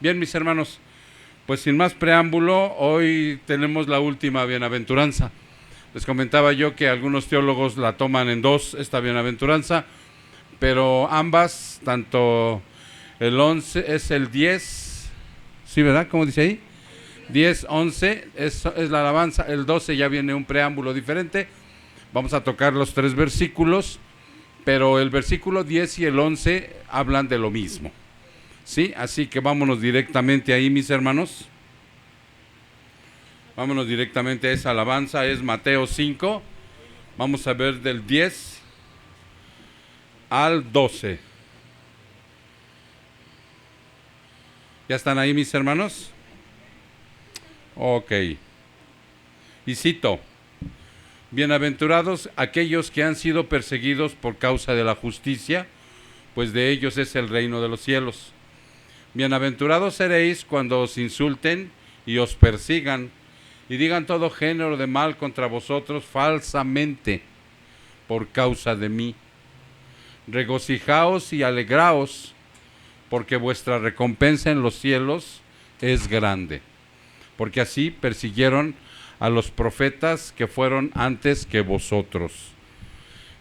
Bien, mis hermanos, pues sin más preámbulo, hoy tenemos la última bienaventuranza. Les comentaba yo que algunos teólogos la toman en dos, esta bienaventuranza, pero ambas, tanto el 11 es el 10, ¿sí, verdad? ¿Cómo dice ahí? 10, 11 es la alabanza, el 12 ya viene un preámbulo diferente. Vamos a tocar los tres versículos, pero el versículo 10 y el 11 hablan de lo mismo. ¿Sí? Así que vámonos directamente ahí, mis hermanos. Vámonos directamente a esa alabanza, es Mateo 5. Vamos a ver del 10 al 12. ¿Ya están ahí, mis hermanos? Ok. Y cito: bienaventurados aquellos que han sido perseguidos por causa de la justicia, pues de ellos es el reino de los cielos. Bienaventurados seréis cuando os insulten y os persigan y digan todo género de mal contra vosotros falsamente por causa de mí. Regocijaos y alegraos, porque vuestra recompensa en los cielos es grande, porque así persiguieron a los profetas que fueron antes que vosotros.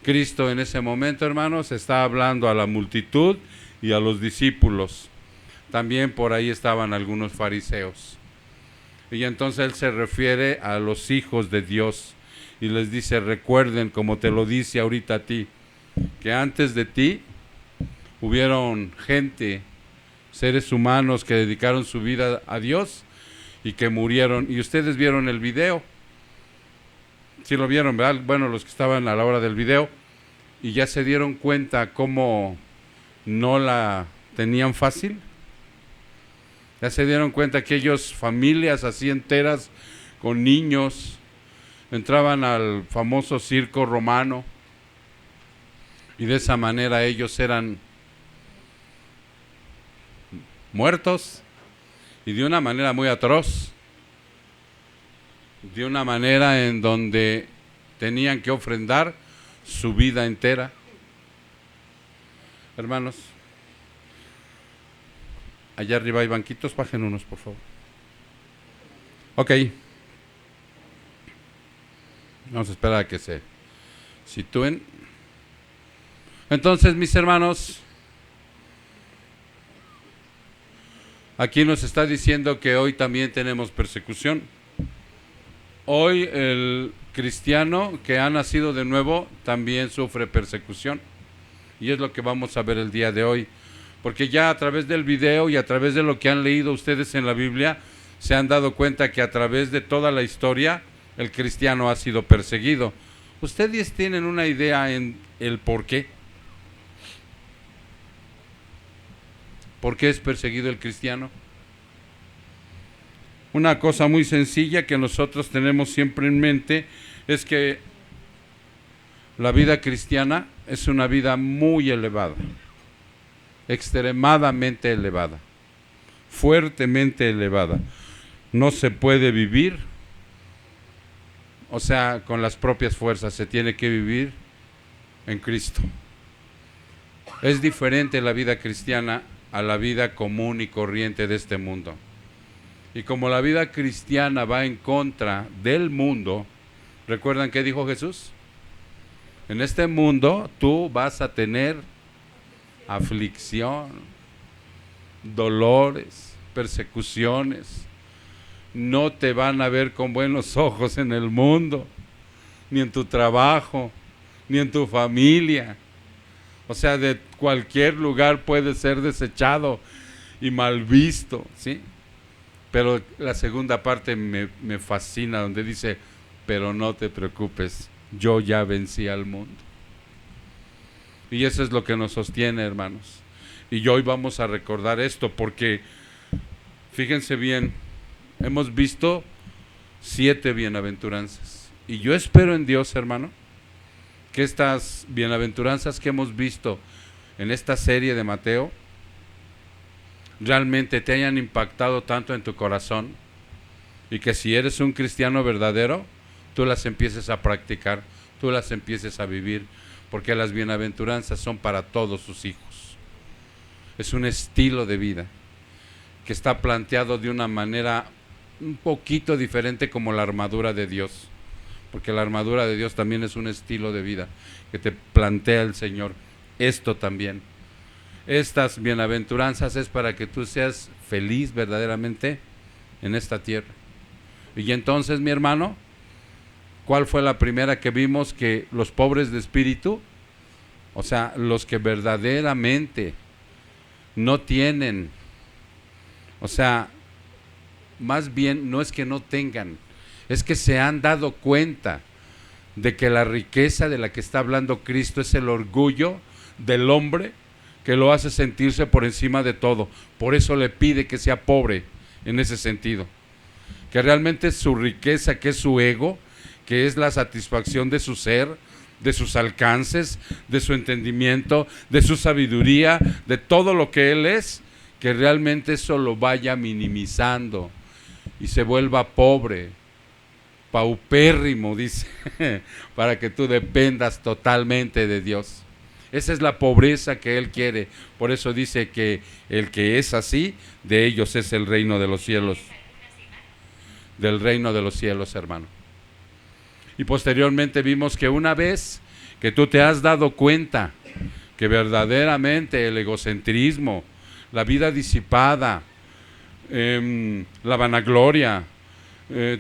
Cristo en ese momento, hermanos, está hablando a la multitud y a los discípulos. También por ahí estaban algunos fariseos. Y entonces él se refiere a los hijos de Dios y les dice: recuerden, como te lo dice ahorita a ti, que antes de ti hubieron gente, seres humanos que dedicaron su vida a Dios y que murieron. Y ustedes vieron el video. Sí lo vieron, ¿verdad? Bueno, los que estaban a la hora del video, y ya se dieron cuenta cómo no la tenían fácil. Ya se dieron cuenta que ellos, familias así enteras, con niños, entraban al famoso circo romano, y de esa manera ellos eran muertos, y de una manera muy atroz, de una manera en donde tenían que ofrendar su vida entera. Hermanos, allá arriba hay banquitos, bajen unos, por favor. Ok. Vamos a esperar a que se sitúen. Entonces, mis hermanos, aquí nos está diciendo que hoy también tenemos persecución. Hoy el cristiano que ha nacido de nuevo también sufre persecución. Y es lo que vamos a ver el día de hoy. Porque ya a través del video y a través de lo que han leído ustedes en la Biblia, se han dado cuenta que a través de toda la historia el cristiano ha sido perseguido. ¿Ustedes tienen una idea en el por qué? ¿Por qué es perseguido el cristiano? Una cosa muy sencilla que nosotros tenemos siempre en mente es que la vida cristiana es una vida muy elevada, extremadamente elevada, fuertemente elevada. No se puede vivir, o sea, con las propias fuerzas, se tiene que vivir en Cristo. Es diferente la vida cristiana a la vida común y corriente de este mundo. Y como la vida cristiana va en contra del mundo, ¿recuerdan qué dijo Jesús? En este mundo tú vas a tener aflicción, dolores, persecuciones. No te van a ver con buenos ojos en el mundo, ni en tu trabajo, ni en tu familia. O sea, de cualquier lugar puede ser desechado y mal visto, ¿sí? Pero la segunda parte me fascina, donde dice: pero no te preocupes, yo ya vencí al mundo. Y eso es lo que nos sostiene, hermanos. Y hoy vamos a recordar esto porque, fíjense bien, hemos visto 7 bienaventuranzas. Y yo espero en Dios, hermano, que estas bienaventuranzas que hemos visto en esta serie de Mateo realmente te hayan impactado tanto en tu corazón, y que si eres un cristiano verdadero, tú las empieces a practicar, tú las empieces a vivir, porque las bienaventuranzas son para todos sus hijos. Es un estilo de vida. que está planteado de una manera un poquito diferente como la armadura de Dios, porque la armadura de Dios también es un estilo de vida que te plantea el Señor. Esto también, estas bienaventuranzas es para que tú seas feliz verdaderamente en esta tierra. Y entonces, mi hermano, ¿cuál fue la primera que vimos? Que los pobres de espíritu, o sea, los que verdaderamente no tienen, o sea, más bien no es que no tengan, es que se han dado cuenta de que la riqueza de la que está hablando Cristo es el orgullo del hombre que lo hace sentirse por encima de todo. Por eso le pide que sea pobre en ese sentido. Que realmente es su riqueza, que es su ego, que es la satisfacción de su ser, de sus alcances, de su entendimiento, de su sabiduría, de todo lo que él es, que realmente eso lo vaya minimizando y se vuelva pobre, paupérrimo, dice, para que tú dependas totalmente de Dios. Esa es la pobreza que Él quiere. Por eso dice que el que es así, de ellos es el reino de los cielos. Del reino de los cielos, hermano. Y posteriormente vimos que una vez que tú te has dado cuenta que verdaderamente el egocentrismo, la vida disipada, la vanagloria,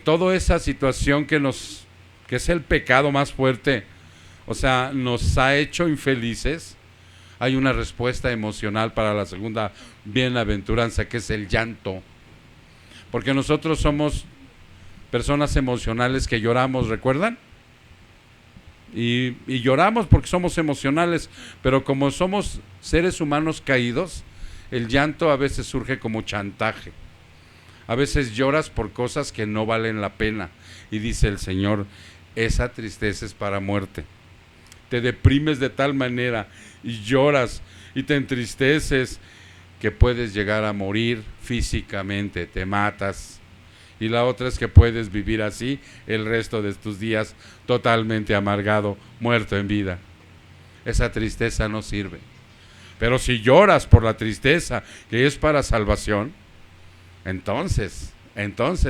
toda esa situación que es el pecado más fuerte, o sea, nos ha hecho infelices, hay una respuesta emocional para la segunda bienaventuranza, que es el llanto. Porque nosotros somos personas emocionales que lloramos, ¿recuerdan? Y lloramos porque somos emocionales, pero como somos seres humanos caídos, el llanto a veces surge como chantaje. A veces lloras por cosas que no valen la pena. Y dice el Señor, esa tristeza es para muerte. Te deprimes de tal manera y lloras y te entristeces que puedes llegar a morir físicamente, te matas. Y la otra es que puedes vivir así el resto de tus días totalmente amargado, muerto en vida. Esa tristeza no sirve. Pero si lloras por la tristeza que es para salvación, entonces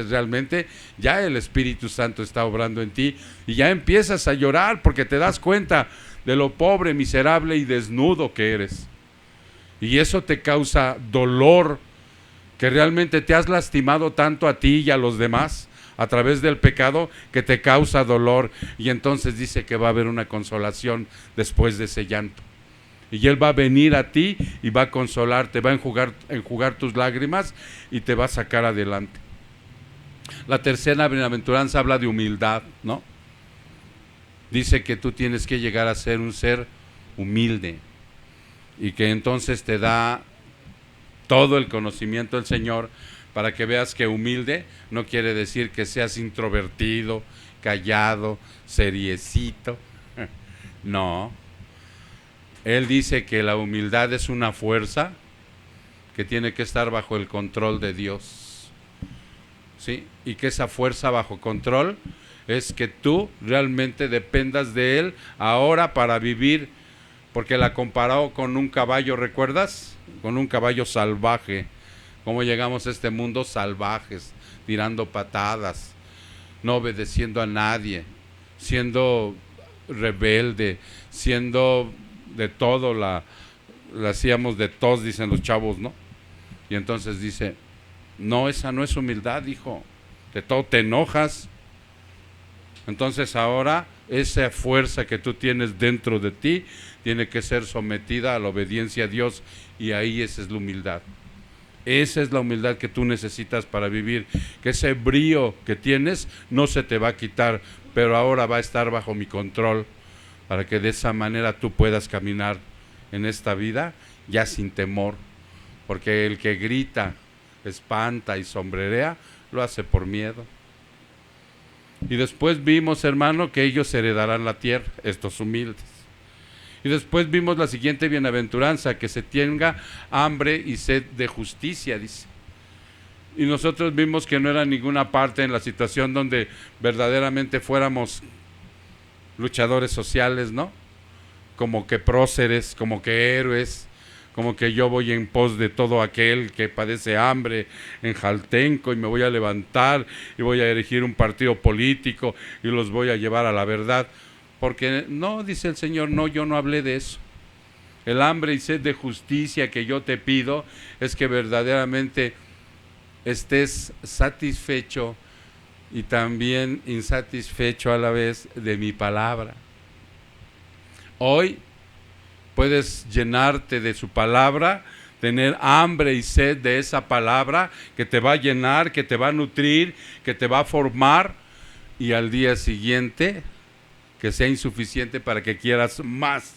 realmente ya el Espíritu Santo está obrando en ti y ya empiezas a llorar porque te das cuenta de lo pobre, miserable y desnudo que eres. Y eso te causa dolor, que realmente te has lastimado tanto a ti y a los demás a través del pecado que te causa dolor. Y entonces dice que va a haber una consolación después de ese llanto. Y Él va a venir a ti y va a consolarte, va a enjugar tus lágrimas y te va a sacar adelante. La tercera bienaventuranza habla de humildad, ¿no? Dice que tú tienes que llegar a ser un ser humilde y que entonces te da todo el conocimiento del Señor para que veas que humilde no quiere decir que seas introvertido, callado, seriecito. No. Él dice que la humildad es una fuerza que tiene que estar bajo el control de Dios, ¿sí? Y que esa fuerza bajo control es que tú realmente dependas de Él ahora para vivir, porque la comparó con un caballo, ¿recuerdas? Con un caballo salvaje. Cómo llegamos a este mundo salvajes, tirando patadas, no obedeciendo a nadie, siendo rebelde, siendo de todo, la hacíamos de tos, dicen los chavos, ¿no? Y entonces dice, no, esa no es humildad, hijo, de todo te enojas. Entonces ahora esa fuerza que tú tienes dentro de ti tiene que ser sometida a la obediencia a Dios, y ahí esa es la humildad. Esa es la humildad que tú necesitas para vivir, que ese brío que tienes no se te va a quitar, pero ahora va a estar bajo mi control, para que de esa manera tú puedas caminar en esta vida ya sin temor, porque el que grita, espanta y sombrerea, lo hace por miedo. Y después vimos, hermano, que ellos heredarán la tierra, estos humildes. Y después vimos la siguiente bienaventuranza, que se tenga hambre y sed de justicia, dice. Y nosotros vimos que no era ninguna parte en la situación donde verdaderamente fuéramos luchadores sociales, ¿no? Como que próceres, como que héroes, como que yo voy en pos de todo aquel que padece hambre en Jaltenco y me voy a levantar y voy a erigir un partido político y los voy a llevar a la verdad. Porque no, dice el Señor, no, yo no hablé de eso. El hambre y sed de justicia que yo te pido es que verdaderamente estés satisfecho y también insatisfecho a la vez de mi palabra. Hoy puedes llenarte de su palabra, tener hambre y sed de esa palabra que te va a llenar, que te va a nutrir, que te va a formar, y al día siguiente que sea insuficiente para que quieras más,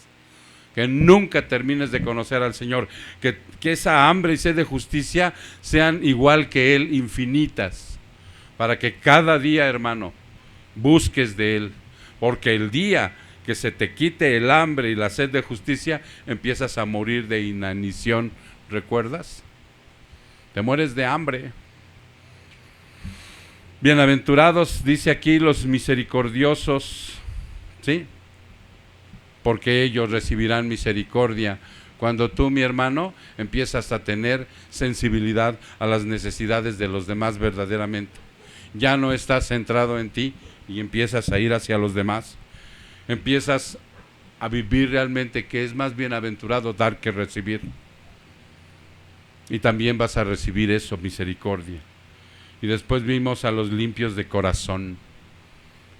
que nunca termines de conocer al Señor, que esa hambre y sed de justicia sean igual que Él, infinitas, para que cada día, hermano, busques de Él, porque el día que se te quite el hambre y la sed de justicia, empiezas a morir de inanición. ¿Recuerdas? Te mueres de hambre. Bienaventurados, dice aquí, los misericordiosos, ¿sí? Porque ellos recibirán misericordia. Cuando tú, mi hermano, empiezas a tener sensibilidad a las necesidades de los demás verdaderamente. Ya no estás centrado en ti y empiezas a ir hacia los demás. Empiezas a vivir realmente que es más bienaventurado dar que recibir. Y también vas a recibir eso, misericordia. Y después vimos a los limpios de corazón.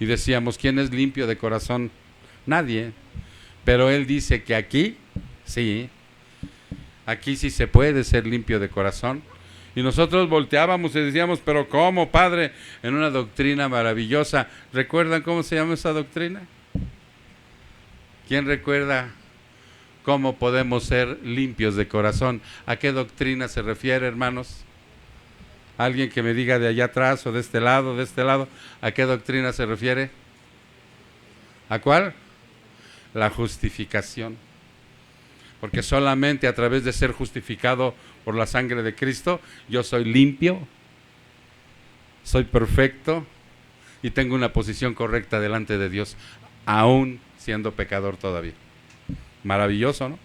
Y decíamos, ¿quién es limpio de corazón? Nadie. Pero Él dice que aquí, sí, aquí sí se puede ser limpio de corazón. Y nosotros volteábamos y decíamos, pero ¿cómo, Padre? En una doctrina maravillosa. ¿Recuerdan cómo se llama esa doctrina? ¿Quién recuerda cómo podemos ser limpios de corazón? ¿A qué doctrina se refiere, hermanos? Alguien que me diga de allá atrás o de este lado, ¿a qué doctrina se refiere? ¿A cuál? La justificación. Porque solamente a través de ser justificado por la sangre de Cristo, yo soy limpio, soy perfecto y tengo una posición correcta delante de Dios, aún siendo pecador todavía. Maravilloso, ¿no?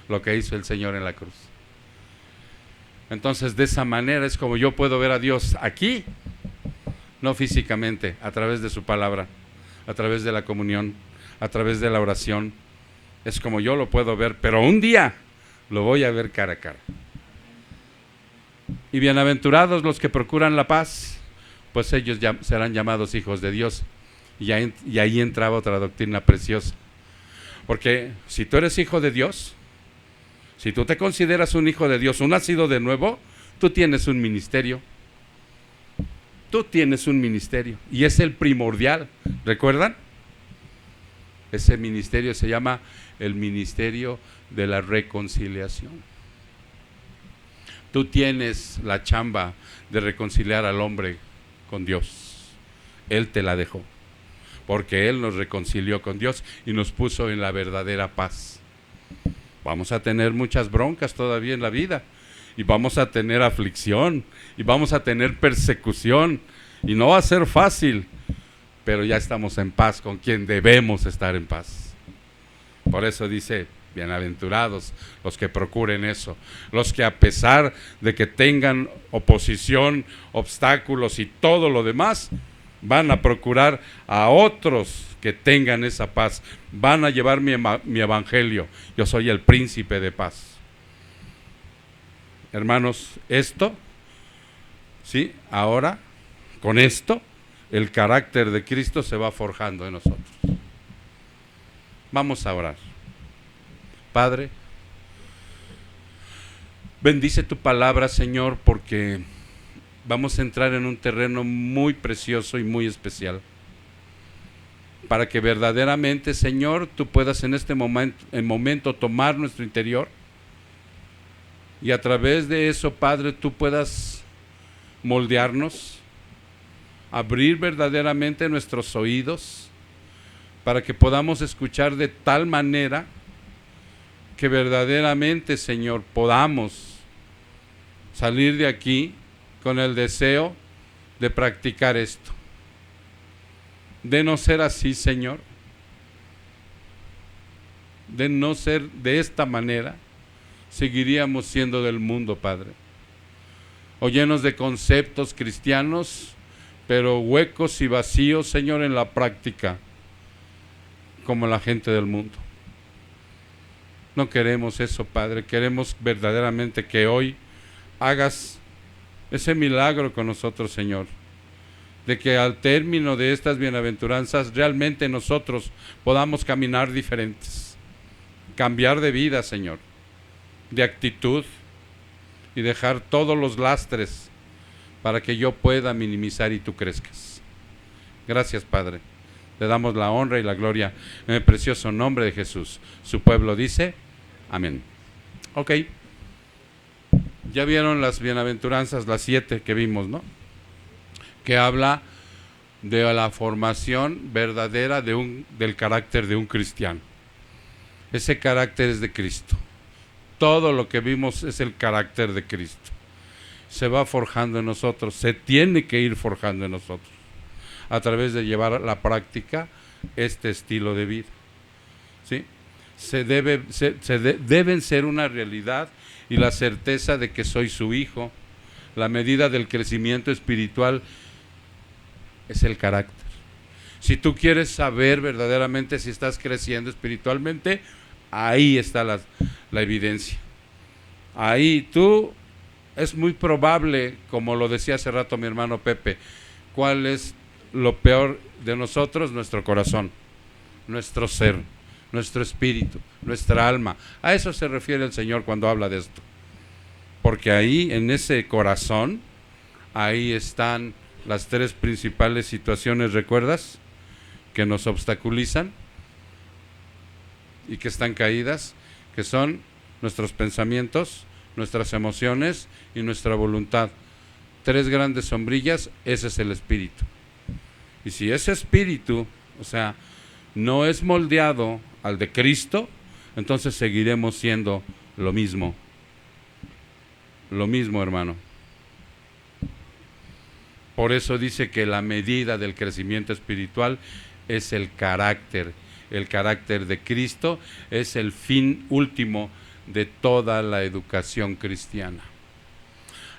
Lo que hizo el Señor en la cruz. Entonces, de esa manera es como yo puedo ver a Dios aquí, no físicamente, a través de su palabra, a través de la comunión, a través de la oración. Es como yo lo puedo ver, pero un día lo voy a ver cara a cara. Y bienaventurados los que procuran la paz, pues ellos serán llamados hijos de Dios. Y ahí entraba otra doctrina preciosa. Porque si tú eres hijo de Dios, si tú te consideras un hijo de Dios, un nacido de nuevo, tú tienes un ministerio. Tú tienes un ministerio. Y es el primordial. ¿Recuerdan? Ese ministerio se llama el ministerio de la reconciliación. Tú tienes la chamba de reconciliar al hombre con Dios. Él te la dejó. Porque Él nos reconcilió con Dios y nos puso en la verdadera paz. Vamos a tener muchas broncas todavía en la vida, y vamos a tener aflicción, y vamos a tener persecución, y no va a ser fácil, pero ya estamos en paz con quien debemos estar en paz. Por eso dice, bienaventurados los que procuren eso, los que a pesar de que tengan oposición, obstáculos y todo lo demás, van a procurar a otros que tengan esa paz, van a llevar mi evangelio. Yo soy el príncipe de paz. Hermanos, esto, sí, ahora, con esto, el carácter de Cristo se va forjando en nosotros. Vamos a orar. Padre, bendice tu palabra, Señor, porque vamos a entrar en un terreno muy precioso y muy especial, para que verdaderamente, Señor, tú puedas en este momento tomar nuestro interior, y a través de eso, Padre, tú puedas moldearnos, abrir verdaderamente nuestros oídos, para que podamos escuchar de tal manera que verdaderamente, Señor, podamos salir de aquí con el deseo de practicar esto. De no ser así, Señor, de no ser de esta manera, seguiríamos siendo del mundo, Padre. O llenos de conceptos cristianos, pero huecos y vacíos, Señor, en la práctica, como la gente del mundo. No queremos eso, Padre. Queremos verdaderamente que hoy hagas ese milagro con nosotros, Señor, de que al término de estas bienaventuranzas realmente nosotros podamos caminar diferentes, cambiar de vida, Señor, de actitud, y dejar todos los lastres para que yo pueda minimizar y tú crezcas. Gracias, Padre. Le damos la honra y la gloria en el precioso nombre de Jesús. Su pueblo dice, amén. Ok. Ya vieron las bienaventuranzas, las 7 que vimos, ¿no? Que habla de la formación verdadera del carácter de un cristiano. Ese carácter es de Cristo. Todo lo que vimos es el carácter de Cristo. Se va forjando en nosotros, se tiene que ir forjando en nosotros, a través de llevar a la práctica este estilo de vida. ¿Sí? Deben ser una realidad y la certeza de que soy su hijo. La medida del crecimiento espiritual es el carácter. Si tú quieres saber verdaderamente si estás creciendo espiritualmente, ahí está la evidencia. Ahí es muy probable, como lo decía hace rato mi hermano Pepe, cuál es lo peor de nosotros: nuestro corazón, nuestro ser, nuestro espíritu, nuestra alma. A eso se refiere el Señor cuando habla de esto. Porque ahí, en ese corazón, ahí están las 3 principales situaciones, ¿recuerdas?, que nos obstaculizan y que están caídas, que son nuestros pensamientos, nuestras emociones y nuestra voluntad. 3 grandes sombrillas, ese es el espíritu. Y si ese espíritu, o sea, no es moldeado al de Cristo, entonces seguiremos siendo lo mismo. Lo mismo, hermano. Por eso dice que la medida del crecimiento espiritual es el carácter. El carácter de Cristo es el fin último de toda la educación cristiana.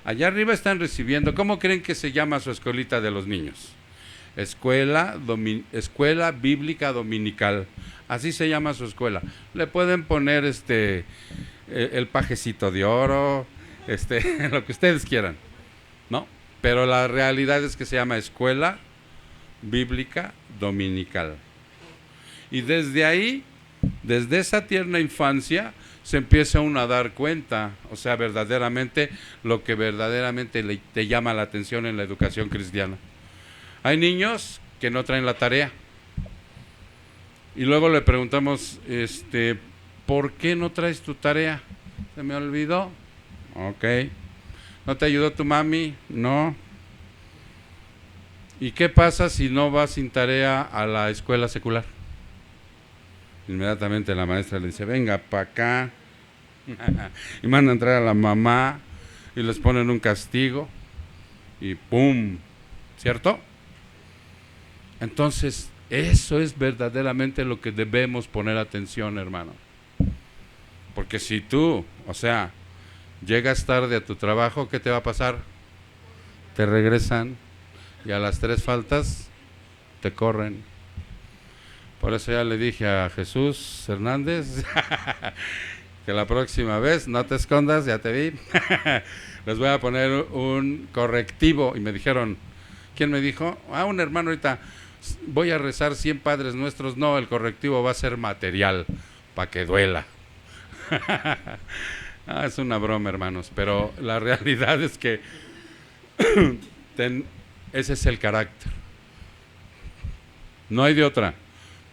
Allá arriba están recibiendo, ¿cómo creen que se llama su escuelita de los niños? Escuela Bíblica Dominical. Así se llama su escuela. Le pueden poner el pajecito de oro, lo que ustedes quieran, ¿no? Pero la realidad es que se llama Escuela Bíblica Dominical. Y desde ahí, desde esa tierna infancia, se empieza uno a dar cuenta, o sea, verdaderamente, lo que verdaderamente te llama la atención en la educación cristiana. Hay niños que no traen la tarea. Y luego le preguntamos, ¿por qué no traes tu tarea? ¿Se me olvidó? Ok. ¿No te ayudó tu mami? No. ¿Y qué pasa si no vas sin tarea a la escuela secular? Inmediatamente la maestra le dice, venga para acá. Y manda a entrar a la mamá y les ponen un castigo y ¡pum! ¿Cierto? Entonces, eso es verdaderamente lo que debemos poner atención, hermano. Porque si tú, o sea, llegas tarde a tu trabajo, ¿qué te va a pasar? Te regresan y a las 3 faltas te corren. Por eso ya le dije a Jesús Hernández que la próxima vez no te escondas, ya te vi. Les voy a poner un correctivo. Y me dijeron, ¿quién me dijo? Un hermano ahorita, voy a rezar 100 Padres Nuestros. No, el correctivo va a ser material, para que duela. Es una broma, hermanos, pero la realidad es que ese es el carácter. No hay de otra.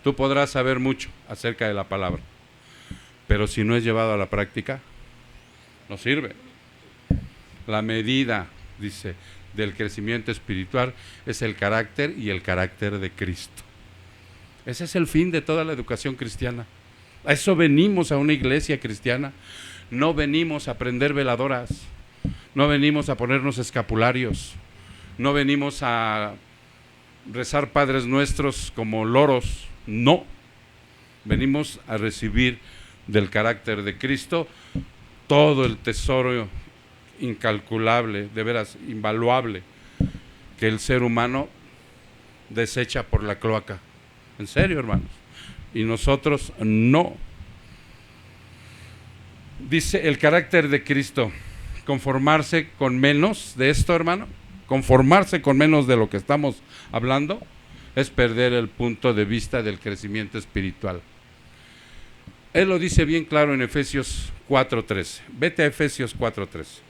Tú podrás saber mucho acerca de la palabra, pero si no es llevado a la práctica, no sirve. La medida, dice, del crecimiento espiritual es el carácter y el carácter de Cristo. Ese es el fin de toda la educación cristiana. A eso venimos a una iglesia cristiana. No venimos a prender veladoras, no venimos a ponernos escapularios, no venimos a rezar Padres Nuestros como loros. No, venimos a recibir del carácter de Cristo todo el tesoro incalculable, de veras invaluable, que el ser humano desecha por la cloaca. En serio, hermanos. Y nosotros no. Dice el carácter de Cristo, conformarse con menos de esto, hermano, conformarse con menos de lo que estamos hablando, es perder el punto de vista del crecimiento espiritual. Él lo dice bien claro en Efesios 4:13. Vete a Efesios 4:13.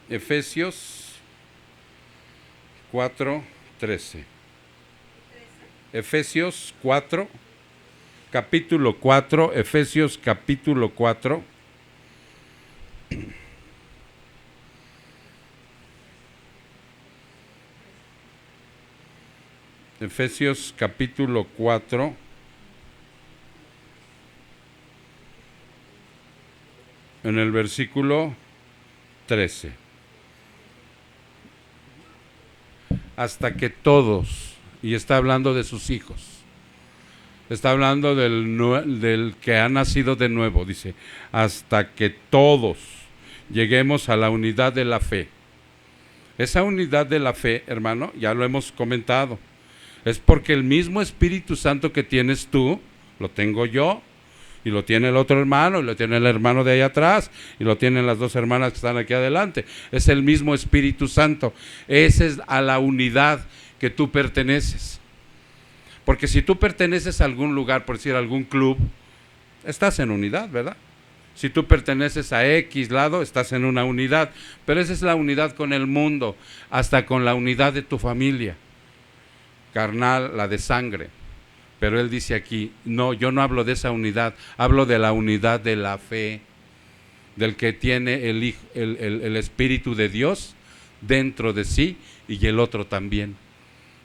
Efesios 4:13. Efesios 4, capítulo 4, Efesios capítulo 4. Efesios capítulo 4. En el versículo 13. Hasta que todos, y está hablando de sus hijos, está hablando del que ha nacido de nuevo, dice, hasta que todos lleguemos a la unidad de la fe. Esa unidad de la fe, hermano, ya lo hemos comentado, es porque el mismo Espíritu Santo que tienes tú, lo tengo yo, y lo tiene el otro hermano, y lo tiene el hermano de ahí atrás, y lo tienen las dos hermanas que están aquí adelante. Es el mismo Espíritu Santo. Esa es a la unidad que tú perteneces. Porque si tú perteneces a algún lugar, por decir algún club, estás en unidad, ¿verdad? Si tú perteneces a X lado, estás en una unidad. Pero esa es la unidad con el mundo, hasta con la unidad de tu familia carnal, la de sangre. Pero él dice aquí, no, yo no hablo de esa unidad, hablo de la unidad de la fe, del que tiene el Espíritu de Dios dentro de sí y el otro también.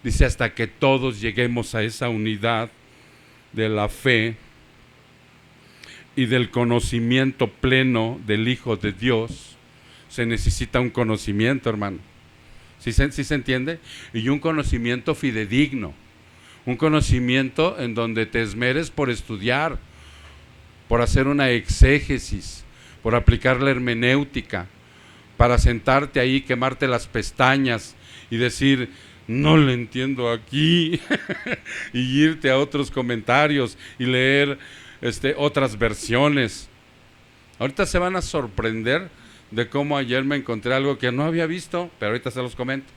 Dice, hasta que todos lleguemos a esa unidad de la fe y del conocimiento pleno del Hijo de Dios, se necesita un conocimiento, hermano. ¿Sí se entiende? Y un conocimiento fidedigno. Un conocimiento en donde te esmeres por estudiar, por hacer una exégesis, por aplicar la hermenéutica, para sentarte ahí, quemarte las pestañas y decir, no le entiendo aquí, y irte a otros comentarios y leer otras versiones. Ahorita se van a sorprender de cómo ayer me encontré algo que no había visto, pero ahorita se los comento.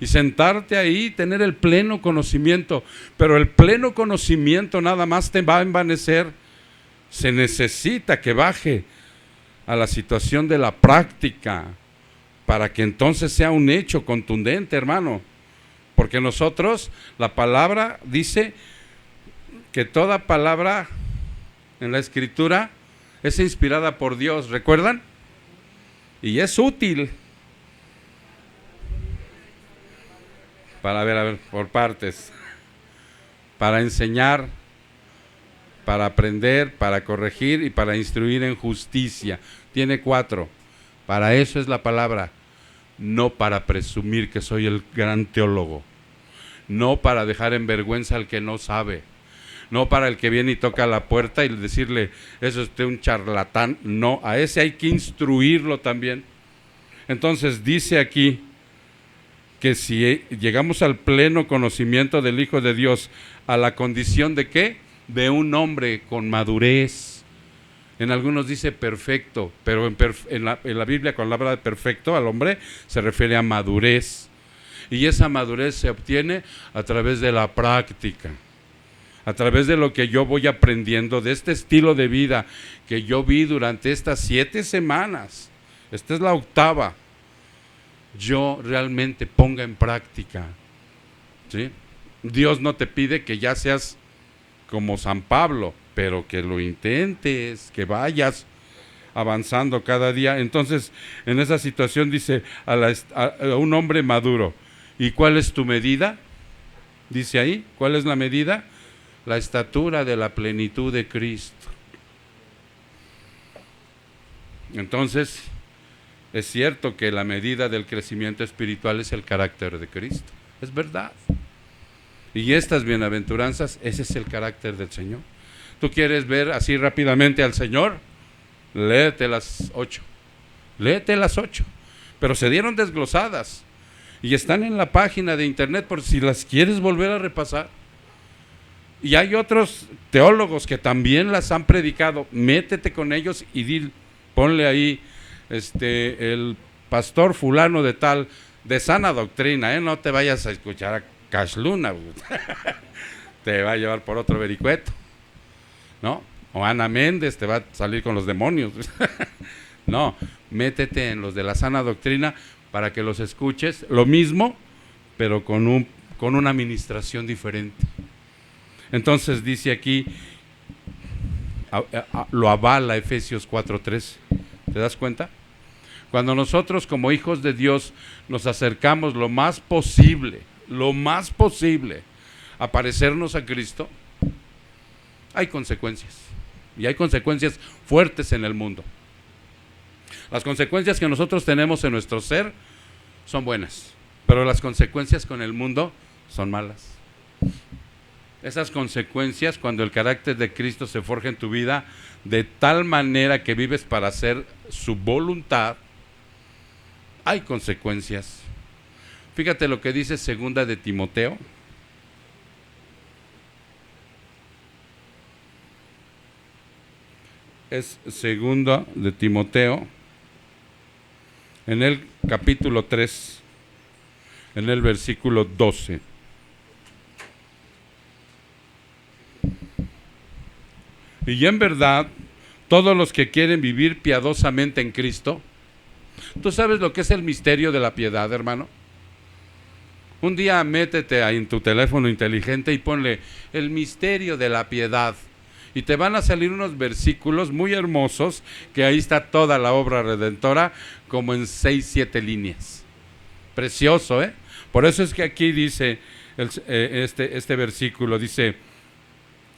Y sentarte ahí, tener el pleno conocimiento, pero el pleno conocimiento nada más te va a envanecer. Se necesita que baje a la situación de la práctica para que entonces sea un hecho contundente, hermano. Porque nosotros, la palabra dice que toda palabra en la Escritura es inspirada por Dios, ¿recuerdan? Y es útil. Para ver, por partes, para enseñar, para aprender, para corregir y para instruir en justicia. Tiene 4. Para eso es la palabra, no para presumir que soy el gran teólogo, no para dejar en vergüenza al que no sabe, no para el que viene y toca la puerta y decirle, eso es usted un charlatán. No, a ese hay que instruirlo también. Entonces dice aquí, que si llegamos al pleno conocimiento del Hijo de Dios, a la condición de ¿qué? De un hombre con madurez. En algunos dice perfecto, pero en la Biblia cuando habla de perfecto al hombre se refiere a madurez. Y esa madurez se obtiene a través de la práctica, a través de lo que yo voy aprendiendo, de este estilo de vida que yo vi durante estas 7 semanas. Esta es la 8ª. Yo realmente ponga en práctica, ¿sí? Dios no te pide que ya seas como San Pablo, pero que lo intentes, que vayas avanzando cada día. Entonces, en esa situación dice a un hombre maduro. ¿Y cuál es tu medida? Dice ahí, ¿cuál es la medida? La estatura de la plenitud de Cristo. Entonces, es cierto que la medida del crecimiento espiritual es el carácter de Cristo, es verdad. Y estas bienaventuranzas, ese es el carácter del Señor. ¿Tú quieres ver así rápidamente al Señor? léete las 8. Léete las 8. Pero se dieron desglosadas y están en la página de internet por si las quieres volver a repasar. Y hay otros teólogos que también las han predicado. Métete con ellos y ponle ahí el pastor fulano de tal, de sana doctrina, no te vayas a escuchar a Cash Luna, te va a llevar por otro vericueto, ¿no? O Ana Méndez te va a salir con los demonios. No, métete en los de la sana doctrina para que los escuches, lo mismo, pero con una administración diferente. Entonces dice aquí, lo avala Efesios 4:3, ¿te das cuenta? Cuando nosotros como hijos de Dios nos acercamos lo más posible a parecernos a Cristo, hay consecuencias, y hay consecuencias fuertes en el mundo. Las consecuencias que nosotros tenemos en nuestro ser son buenas, pero las consecuencias con el mundo son malas. Esas consecuencias, cuando el carácter de Cristo se forja en tu vida de tal manera que vives para hacer su voluntad, hay consecuencias. Fíjate lo que dice segunda de Timoteo. Es segunda de Timoteo, en el capítulo 3, en el versículo 12. Y en verdad, todos los que quieren vivir piadosamente en Cristo, ¿tú sabes lo que es el misterio de la piedad, hermano? Un día métete ahí en tu teléfono inteligente y ponle el misterio de la piedad. Y te van a salir unos versículos muy hermosos, que ahí está toda la obra redentora, como en 6, 7 líneas. Precioso, ¿eh? Por eso es que aquí dice, este versículo, dice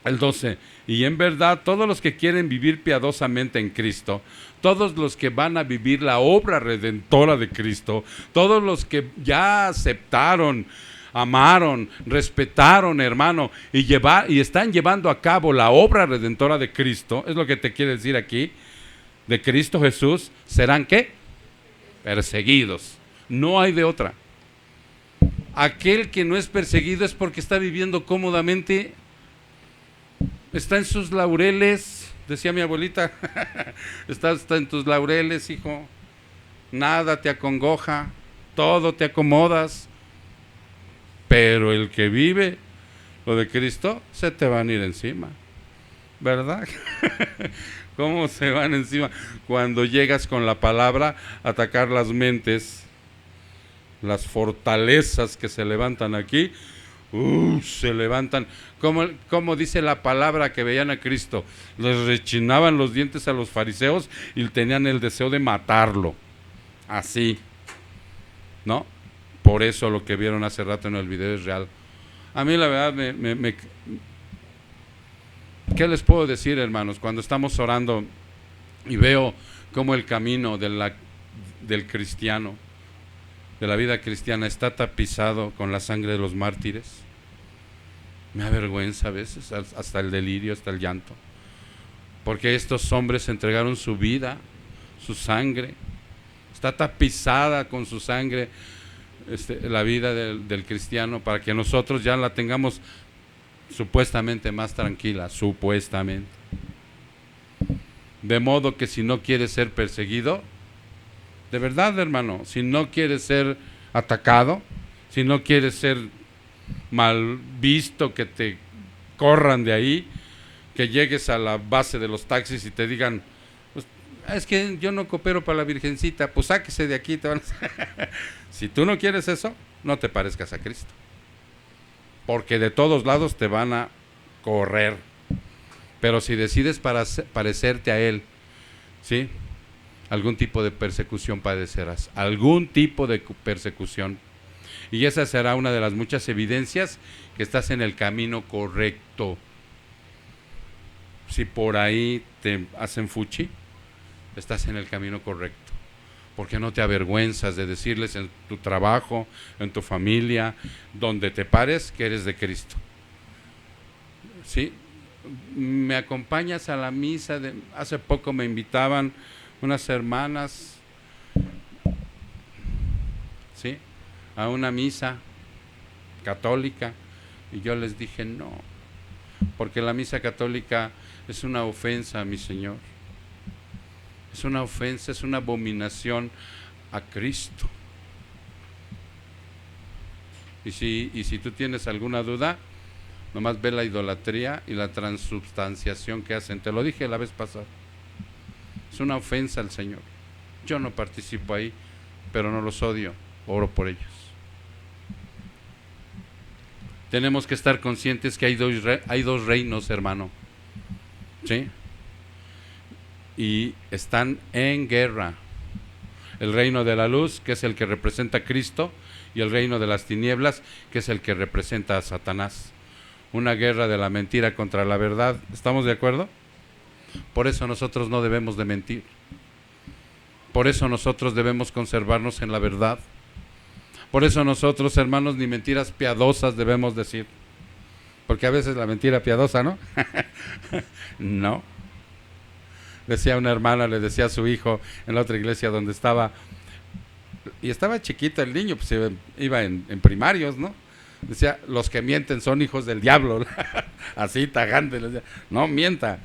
el 12, y en verdad todos los que quieren vivir piadosamente en Cristo, todos los que van a vivir la obra redentora de Cristo, todos los que ya aceptaron, amaron, respetaron, hermano, y están llevando a cabo la obra redentora de Cristo, es lo que te quiere decir aquí, de Cristo Jesús, serán ¿qué? Perseguidos. No hay de otra. Aquel que no es perseguido es porque está viviendo cómodamente, está en sus laureles, decía mi abuelita, está en tus laureles, hijo, nada te acongoja, todo te acomodas. Pero el que vive lo de Cristo, se te van a ir encima, ¿verdad? ¿Cómo se van encima? Cuando llegas con la palabra a atacar las mentes, las fortalezas que se levantan aquí, se levantan, como dice la palabra que veían a Cristo, les rechinaban los dientes a los fariseos y tenían el deseo de matarlo, así, ¿no? Por eso lo que vieron hace rato en el video es real. A mí la verdad, ¿qué les puedo decir, hermanos? Cuando estamos orando y veo cómo el camino del cristiano, de la vida cristiana, está tapizado con la sangre de los mártires, me avergüenza a veces, hasta el delirio, hasta el llanto, porque estos hombres entregaron su vida, su sangre, está tapizada con su sangre, la vida del cristiano, para que nosotros ya la tengamos supuestamente más tranquila, supuestamente. De modo que si no quieres ser perseguido, de verdad, hermano, si no quieres ser atacado, si no quieres ser mal visto, que te corran de ahí, que llegues a la base de los taxis y te digan, pues, es que yo no coopero para la Virgencita, pues sáquese de aquí. Si tú no quieres eso, no te parezcas a Cristo, porque de todos lados te van a correr. Pero si decides parecerte a Él, ¿sí?, algún tipo de persecución padecerás, algún tipo de persecución, y esa será una de las muchas evidencias que estás en el camino correcto. Si por ahí te hacen fuchi, estás en el camino correcto, porque no te avergüenzas de decirles en tu trabajo, en tu familia, donde te pares, que eres de Cristo, ¿sí? ¿me acompañas a la misa? Hace poco me invitaban unas hermanas, ¿sí?, a una misa católica, y yo les dije no, porque la misa católica es una ofensa a mi Señor, es una ofensa, es una abominación a Cristo. Y si tú tienes alguna duda, nomás ve la idolatría y la transubstanciación que hacen. Te lo dije la vez pasada. Es una ofensa al Señor. Yo no participo ahí, pero no los odio, oro por ellos. Tenemos que estar conscientes que hay dos reinos, hermano, ¿sí? Y están en guerra. El reino de la luz, que es el que representa a Cristo, y el reino de las tinieblas, que es el que representa a Satanás. Una guerra de la mentira contra la verdad. ¿Estamos de acuerdo? Por eso nosotros no debemos de mentir. Por eso nosotros debemos conservarnos en la verdad. Por eso nosotros, hermanos, ni mentiras piadosas debemos decir. Porque a veces la mentira piadosa, ¿no? No. Decía una hermana, le decía a su hijo en la otra iglesia donde estaba, y estaba chiquito el niño, pues iba en primarios, ¿no? Decía, los que mienten son hijos del diablo. Así, tajante. Le decía, no mienta,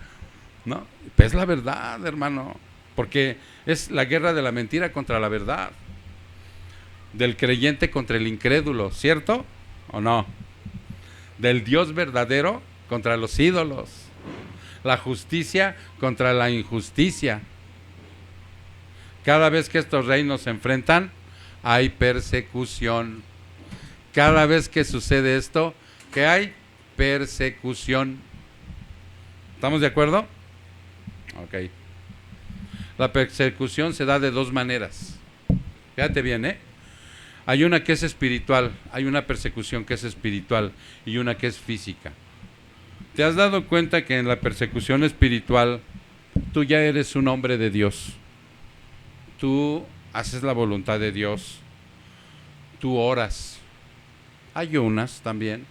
¿no? Pues es la verdad, hermano. Porque es la guerra de la mentira contra la verdad. Del creyente contra el incrédulo, ¿cierto o no? Del Dios verdadero contra los ídolos. La justicia contra la injusticia. Cada vez que estos reinos se enfrentan, hay persecución. Cada vez que sucede esto, ¿qué hay? Persecución. ¿Estamos de acuerdo? Ok. La persecución se da de dos maneras. Fíjate bien, ¿eh? Hay una que es espiritual, hay una persecución que es espiritual y una que es física. ¿Te has dado cuenta que en la persecución espiritual tú ya eres un hombre de Dios? Tú haces la voluntad de Dios, tú oras, ayunas también.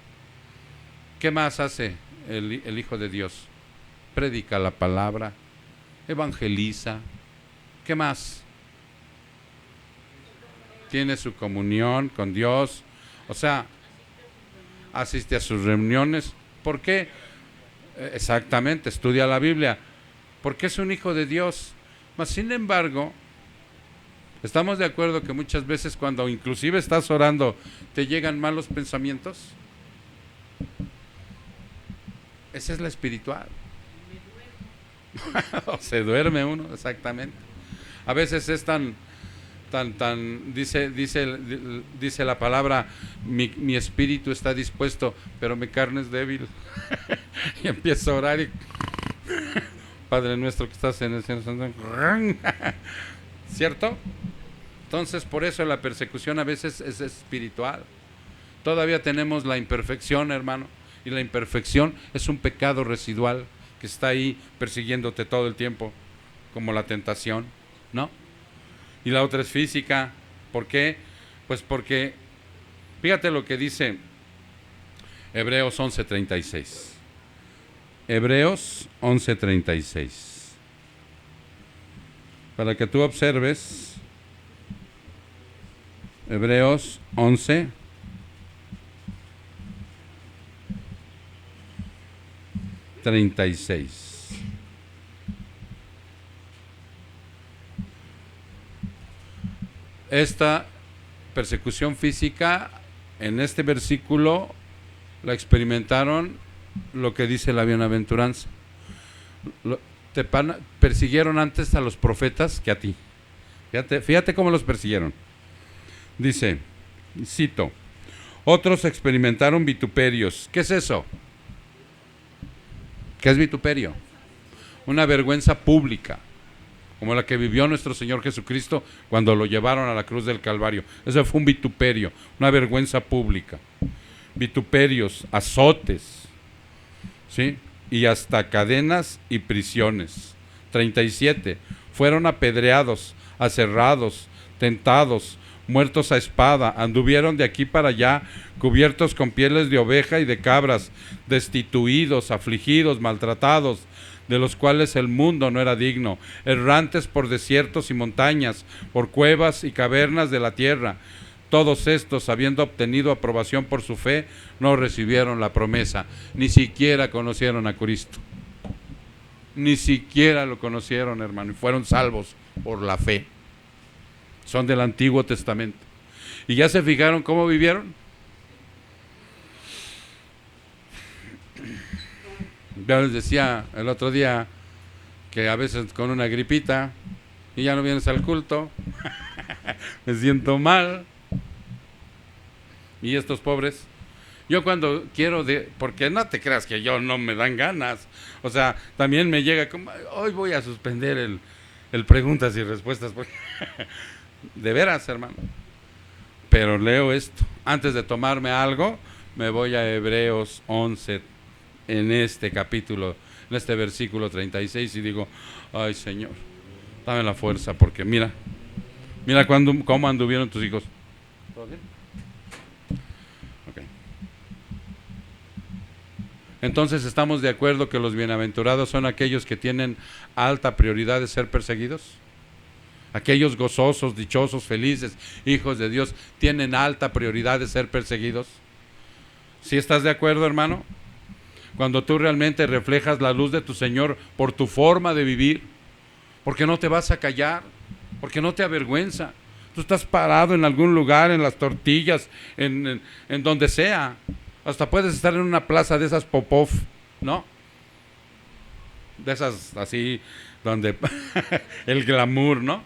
¿Qué más hace el Hijo de Dios? Predica la palabra, evangeliza. ¿Qué más? Tiene su comunión con Dios, o sea, asiste a sus reuniones. ¿Por qué? Exactamente, estudia la Biblia, porque es un hijo de Dios. Mas sin embargo, ¿estamos de acuerdo que muchas veces cuando inclusive estás orando te llegan malos pensamientos? Esa es la espiritual. Se duerme uno, exactamente. A veces es tan dice la palabra, mi espíritu está dispuesto, pero mi carne es débil. Y empiezo a orar y Padre nuestro que estás en el cielo, ¿cierto? Entonces por eso la persecución a veces es espiritual. Todavía tenemos la imperfección, hermano, y la imperfección es un pecado residual que está ahí persiguiéndote todo el tiempo, como la tentación, ¿no? Y la otra es física. ¿Por qué? Pues porque, fíjate lo que dice Hebreos 11:36. Hebreos 11:36. Para que tú observes, Hebreos 11:36. Esta persecución física, en este versículo, la experimentaron lo que dice la bienaventuranza. Persiguieron antes a los profetas que a ti. Fíjate cómo los persiguieron. Dice, cito, otros experimentaron vituperios. ¿Qué es eso? ¿Qué es vituperio? Una vergüenza pública, como la que vivió nuestro Señor Jesucristo cuando lo llevaron a la cruz del Calvario. Eso fue un vituperio, una vergüenza pública. Vituperios, azotes, ¿sí? Y hasta cadenas y prisiones. 37. Fueron apedreados, aserrados, tentados, muertos a espada, anduvieron de aquí para allá, cubiertos con pieles de oveja y de cabras, destituidos, afligidos, maltratados, de los cuales el mundo no era digno, errantes por desiertos y montañas, por cuevas y cavernas de la tierra. Todos estos, habiendo obtenido aprobación por su fe, no recibieron la promesa, ni siquiera conocieron a Cristo. Ni siquiera lo conocieron, hermano, y fueron salvos por la fe. Son del Antiguo Testamento. ¿Y ya se fijaron cómo vivieron? Ya les decía el otro día que a veces con una gripita y ya no vienes al culto, me siento mal. Y estos pobres, yo cuando quiero, porque no te creas que yo no me dan ganas, o sea, también me llega como, hoy voy a suspender el preguntas y respuestas, porque de veras, hermano. Pero leo esto, antes de tomarme algo, me voy a Hebreos 11, en este capítulo, en este versículo 36, y digo, ay Señor, dame la fuerza, porque mira cómo anduvieron tus hijos. ¿Todo bien? Okay. Entonces, ¿estamos de acuerdo que los bienaventurados son aquellos que tienen alta prioridad de ser perseguidos? Aquellos gozosos, dichosos, felices, hijos de Dios, tienen alta prioridad de ser perseguidos. ¿Sí estás de acuerdo, hermano? Cuando tú realmente reflejas la luz de tu Señor por tu forma de vivir, porque no te vas a callar, porque no te avergüenza. Tú estás parado en algún lugar, en las tortillas, en donde sea. Hasta puedes estar en una plaza de esas Popov, ¿no? De esas así, donde el glamour, ¿no?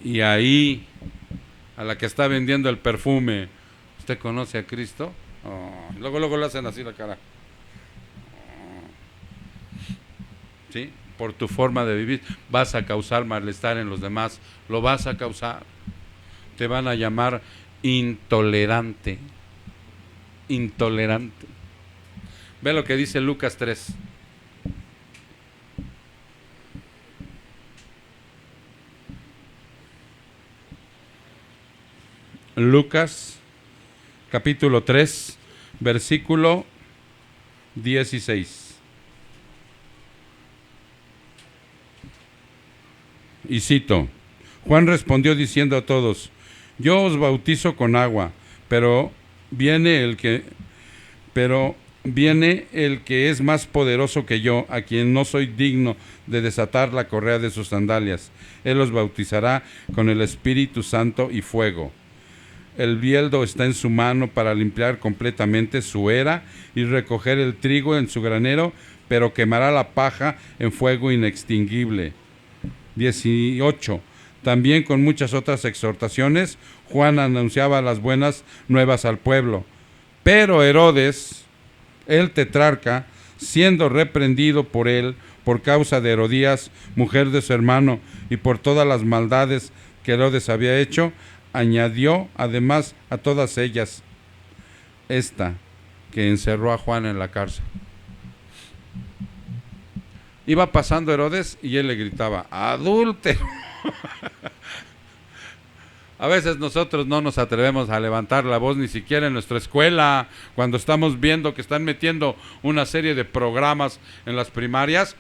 Y ahí, a la que está vendiendo el perfume, ¿usted conoce a Cristo? Oh, luego le hacen así la cara. ¿Sí? Por tu forma de vivir vas a causar malestar en los demás, lo vas a causar. Te van a llamar intolerante. Intolerante. Ve lo que dice Lucas 3. Lucas capítulo 3, versículo 16. Y cito: Juan respondió diciendo a todos: yo os bautizo con agua, pero viene el que es más poderoso que yo, a quien no soy digno de desatar la correa de sus sandalias. Él os bautizará con el Espíritu Santo y fuego. El bieldo está en su mano para limpiar completamente su era y recoger el trigo en su granero, pero quemará la paja en fuego inextinguible. 18. También con muchas otras exhortaciones, Juan anunciaba las buenas nuevas al pueblo. Pero Herodes, el tetrarca, siendo reprendido por él por causa de Herodías, mujer de su hermano, y por todas las maldades que Herodes había hecho, añadió además a todas ellas esta, que encerró a Juan en la cárcel. Iba pasando Herodes y él le gritaba: adúltero. A veces nosotros no nos atrevemos a levantar la voz ni siquiera en nuestra escuela, cuando estamos viendo que están metiendo una serie de programas en las primarias.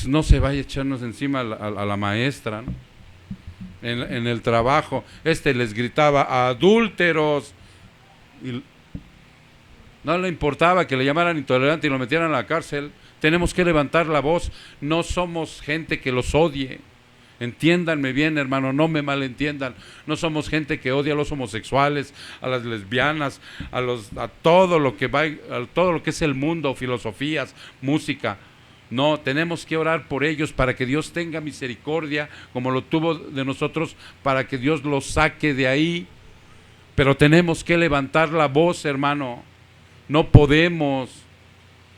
No se vaya a echarnos encima a la maestra, ¿no? En el trabajo, les gritaba: adúlteros. Y no le importaba que le llamaran intolerante y lo metieran a la cárcel. Tenemos que levantar la voz. No somos gente que los odie. Entiéndanme bien, hermano, no me malentiendan. No somos gente que odia a los homosexuales, a las lesbianas, a todo lo que es el mundo, filosofías, música. No, tenemos que orar por ellos para que Dios tenga misericordia, como lo tuvo de nosotros, para que Dios los saque de ahí. Pero tenemos que levantar la voz, hermano. No podemos,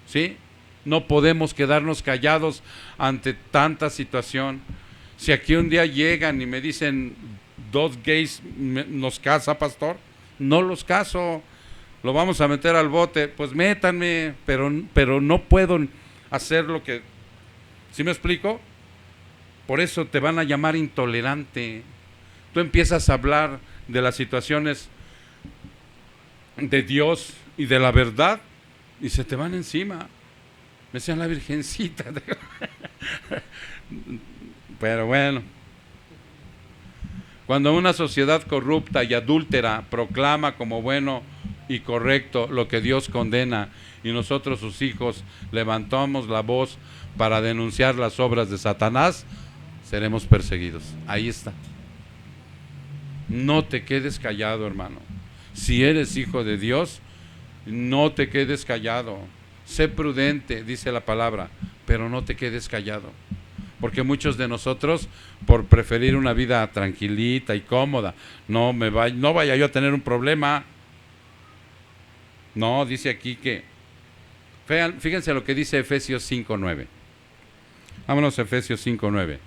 ¿sí? No podemos quedarnos callados ante tanta situación. Si aquí un día llegan y me dicen: 2 gays nos casa, pastor, no los caso, lo vamos a meter al bote, pues métanme, pero no puedo hacer lo que... ¿Sí me explico? Por eso te van a llamar intolerante. tú empiezas a hablar de las situaciones de Dios y de la verdad y se te van encima. Me decían la Virgencita. Pero bueno, cuando una sociedad corrupta y adúltera proclama como bueno y correcto lo que Dios condena y nosotros sus hijos levantamos la voz para denunciar las obras de Satanás, seremos perseguidos. Ahí está. No te quedes callado, hermano. Si eres hijo de Dios, no te quedes callado. Sé prudente, dice la palabra, pero no te quedes callado. Porque muchos de nosotros, por preferir una vida tranquilita y cómoda, no vaya yo a tener un problema. No, dice aquí que, fíjense lo que dice Efesios 5:9. Vámonos a Efesios 5:9.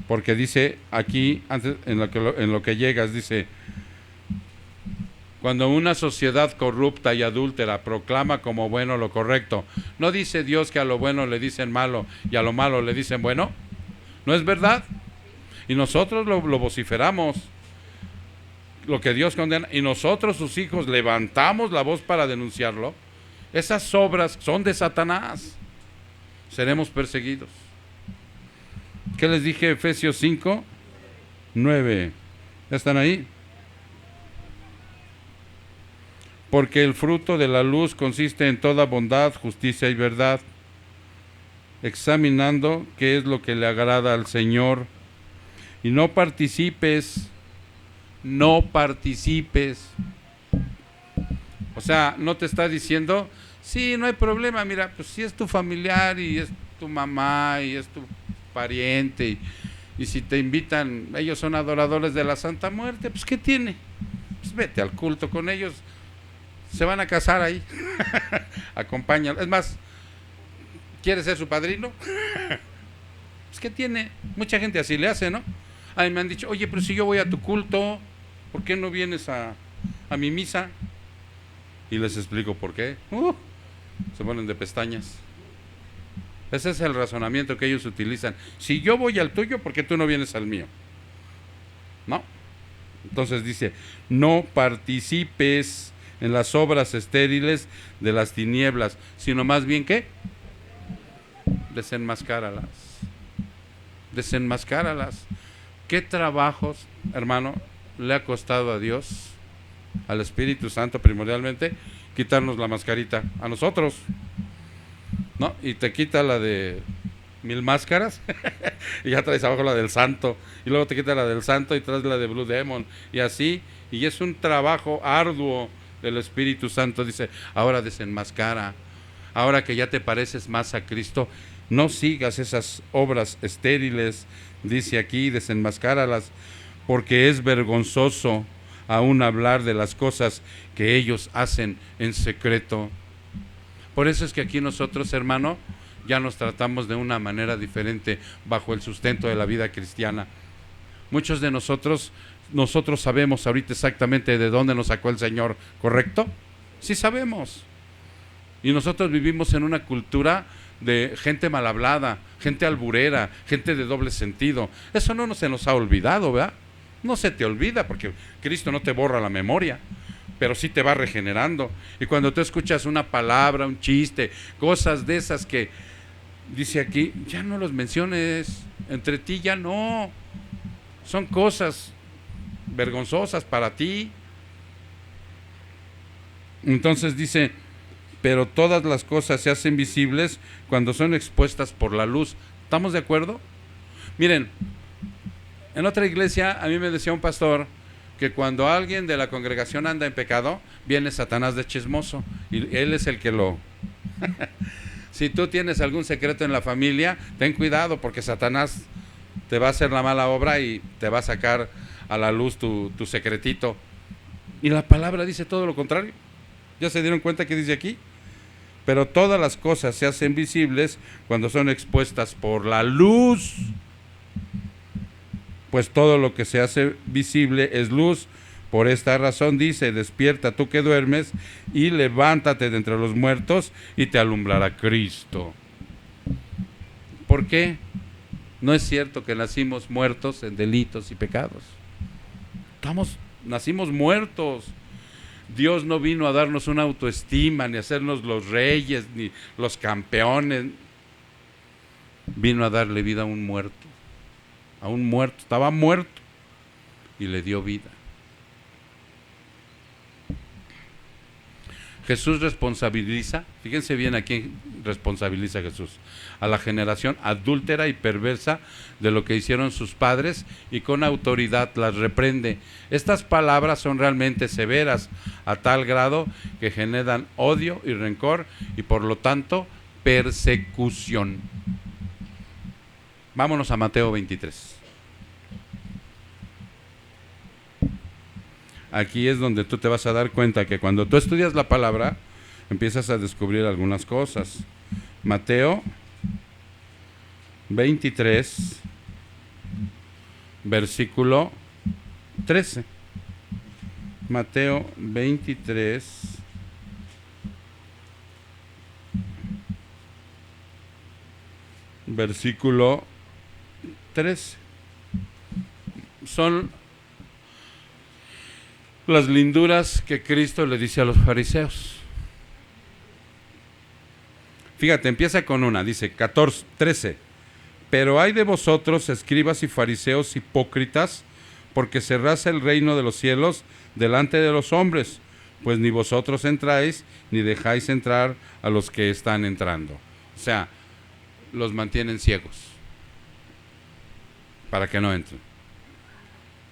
Porque dice aquí, antes, en lo que llegas, dice: cuando una sociedad corrupta y adúltera proclama como bueno lo correcto, ¿no dice Dios que a lo bueno le dicen malo y a lo malo le dicen bueno? ¿No es verdad? Y nosotros lo vociferamos, lo que Dios condena, y nosotros sus hijos levantamos la voz para denunciarlo. Esas obras son de Satanás. Seremos perseguidos. ¿Qué les dije? Efesios 5:9. ¿Ya están ahí? Porque el fruto de la luz consiste en toda bondad, justicia y verdad, examinando qué es lo que le agrada al Señor. Y no participes. O sea, no te está diciendo, sí, no hay problema, mira, pues si es tu familiar y es tu mamá y es tu pariente y si te invitan, ellos son adoradores de la Santa Muerte, pues ¿qué tiene? Pues vete al culto con ellos, se van a casar ahí. Acompáñalo. Es más, ¿quieres ser su padrino? Pues ¿qué tiene? Mucha gente así le hace, ¿no? A mí me han dicho, oye, pero si yo voy a tu culto, ¿por qué no vienes a mi misa? Y les explico por qué. Se ponen de pestañas. Ese es el razonamiento que ellos utilizan. Si yo voy al tuyo, ¿por qué tú no vienes al mío? ¿No? Entonces dice, no participes en las obras estériles de las tinieblas, sino más bien, ¿qué? Desenmascáralas. Desenmascáralas. ¿Qué trabajos, hermano, le ha costado a Dios, al Espíritu Santo primordialmente, quitarnos la mascarita a nosotros? ¿No? Y te quita la de 1000 máscaras y ya traes abajo la del santo, y luego te quita la del santo y traes la de Blue Demon, y así, y es un trabajo arduo del Espíritu Santo. Dice, ahora desenmascara, ahora que ya te pareces más a Cristo, no sigas esas obras estériles, dice aquí, desenmascáralas, porque es vergonzoso aún hablar de las cosas que ellos hacen en secreto. Por eso es que aquí nosotros, hermano, ya nos tratamos de una manera diferente bajo el sustento de la vida cristiana. Muchos de nosotros sabemos ahorita exactamente de dónde nos sacó el Señor, ¿correcto? Sí sabemos. Y nosotros vivimos en una cultura de gente mal hablada, gente alburera, gente de doble sentido. Eso no se nos ha olvidado, ¿verdad? No se te olvida, porque Cristo no te borra la memoria, pero sí te va regenerando. Y cuando tú escuchas una palabra, un chiste, cosas de esas que dice aquí, ya no los menciones, entre ti ya no. Son cosas vergonzosas para ti. Entonces dice, pero todas las cosas se hacen visibles cuando son expuestas por la luz. ¿Estamos de acuerdo? Miren, en otra iglesia a mí me decía un pastor que cuando alguien de la congregación anda en pecado, viene Satanás de chismoso y él es el que lo... Si tú tienes algún secreto en la familia, ten cuidado, porque Satanás te va a hacer la mala obra y te va a sacar a la luz tu secretito. Y la palabra dice todo lo contrario. ¿Ya se dieron cuenta que dice aquí? Pero todas las cosas se hacen visibles cuando son expuestas por la luz. Pues todo lo que se hace visible es luz. Por esta razón dice, despierta tú que duermes y levántate de entre los muertos y te alumbrará Cristo. ¿Por qué? No es cierto que nacimos muertos en delitos y pecados. Nacimos muertos. Dios no vino a darnos una autoestima, ni a hacernos los reyes, ni los campeones. Vino a darle vida a un muerto. A un muerto, estaba muerto y le dio vida. Jesús responsabiliza, fíjense bien a quién responsabiliza Jesús, a la generación adúltera y perversa de lo que hicieron sus padres, y con autoridad las reprende. Estas palabras son realmente severas, a tal grado que generan odio y rencor y por lo tanto persecución. Vámonos a Mateo 23. Aquí es donde tú te vas a dar cuenta que cuando tú estudias la palabra, empiezas a descubrir algunas cosas. Mateo 23, versículo 13. Mateo 23, versículo 13. Son las linduras que Cristo le dice a los fariseos. Fíjate, empieza con una, dice 13. Pero hay de vosotros, escribas y fariseos hipócritas, porque cerráis el reino de los cielos delante de los hombres, pues ni vosotros entráis, ni dejáis entrar a los que están entrando. O sea, los mantienen ciegos para que no entren.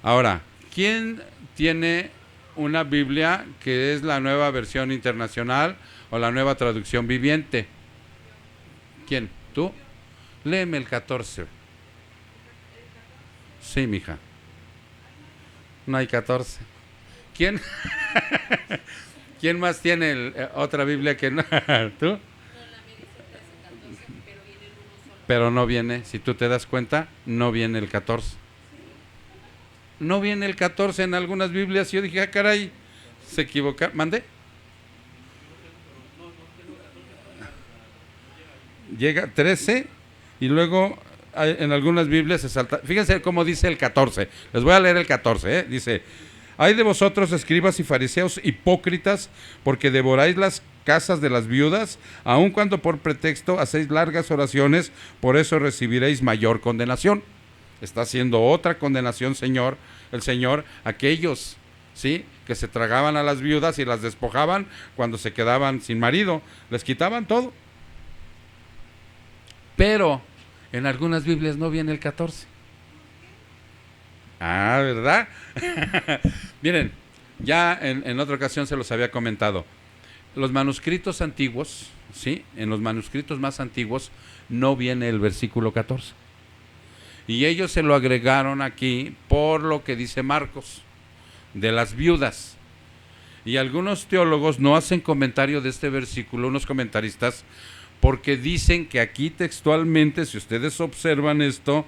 Ahora, ¿quién tiene una Biblia que es la nueva versión internacional o la nueva traducción viviente? ¿Quién? ¿Tú? Léeme el 14. Sí, mija. No hay 14. ¿Quién? ¿Quién más tiene otra Biblia que no? ¿Tú? Pero no viene, si tú te das cuenta, no viene el 14. No viene el 14 en algunas Biblias. Yo dije, ah, caray, se equivocaron. ¿Mandé? Llega 13 y luego en algunas Biblias se salta. Fíjense cómo dice el 14. Les voy a leer el 14. Dice: hay de vosotros, escribas y fariseos hipócritas, porque devoráis las casas de las viudas, aun cuando por pretexto hacéis largas oraciones, por eso recibiréis mayor condenación. Está haciendo otra condenación, el Señor, aquellos, ¿sí?, que se tragaban a las viudas y las despojaban cuando se quedaban sin marido, les quitaban todo. Pero en algunas Biblias no viene el 14. Ah, ¿verdad? Miren, ya en otra ocasión se los había comentado. Los manuscritos antiguos, ¿sí?, en los manuscritos más antiguos no viene el versículo 14. Y ellos se lo agregaron aquí por lo que dice Marcos, de las viudas. Y algunos teólogos no hacen comentario de este versículo, unos comentaristas, porque dicen que aquí textualmente, si ustedes observan esto,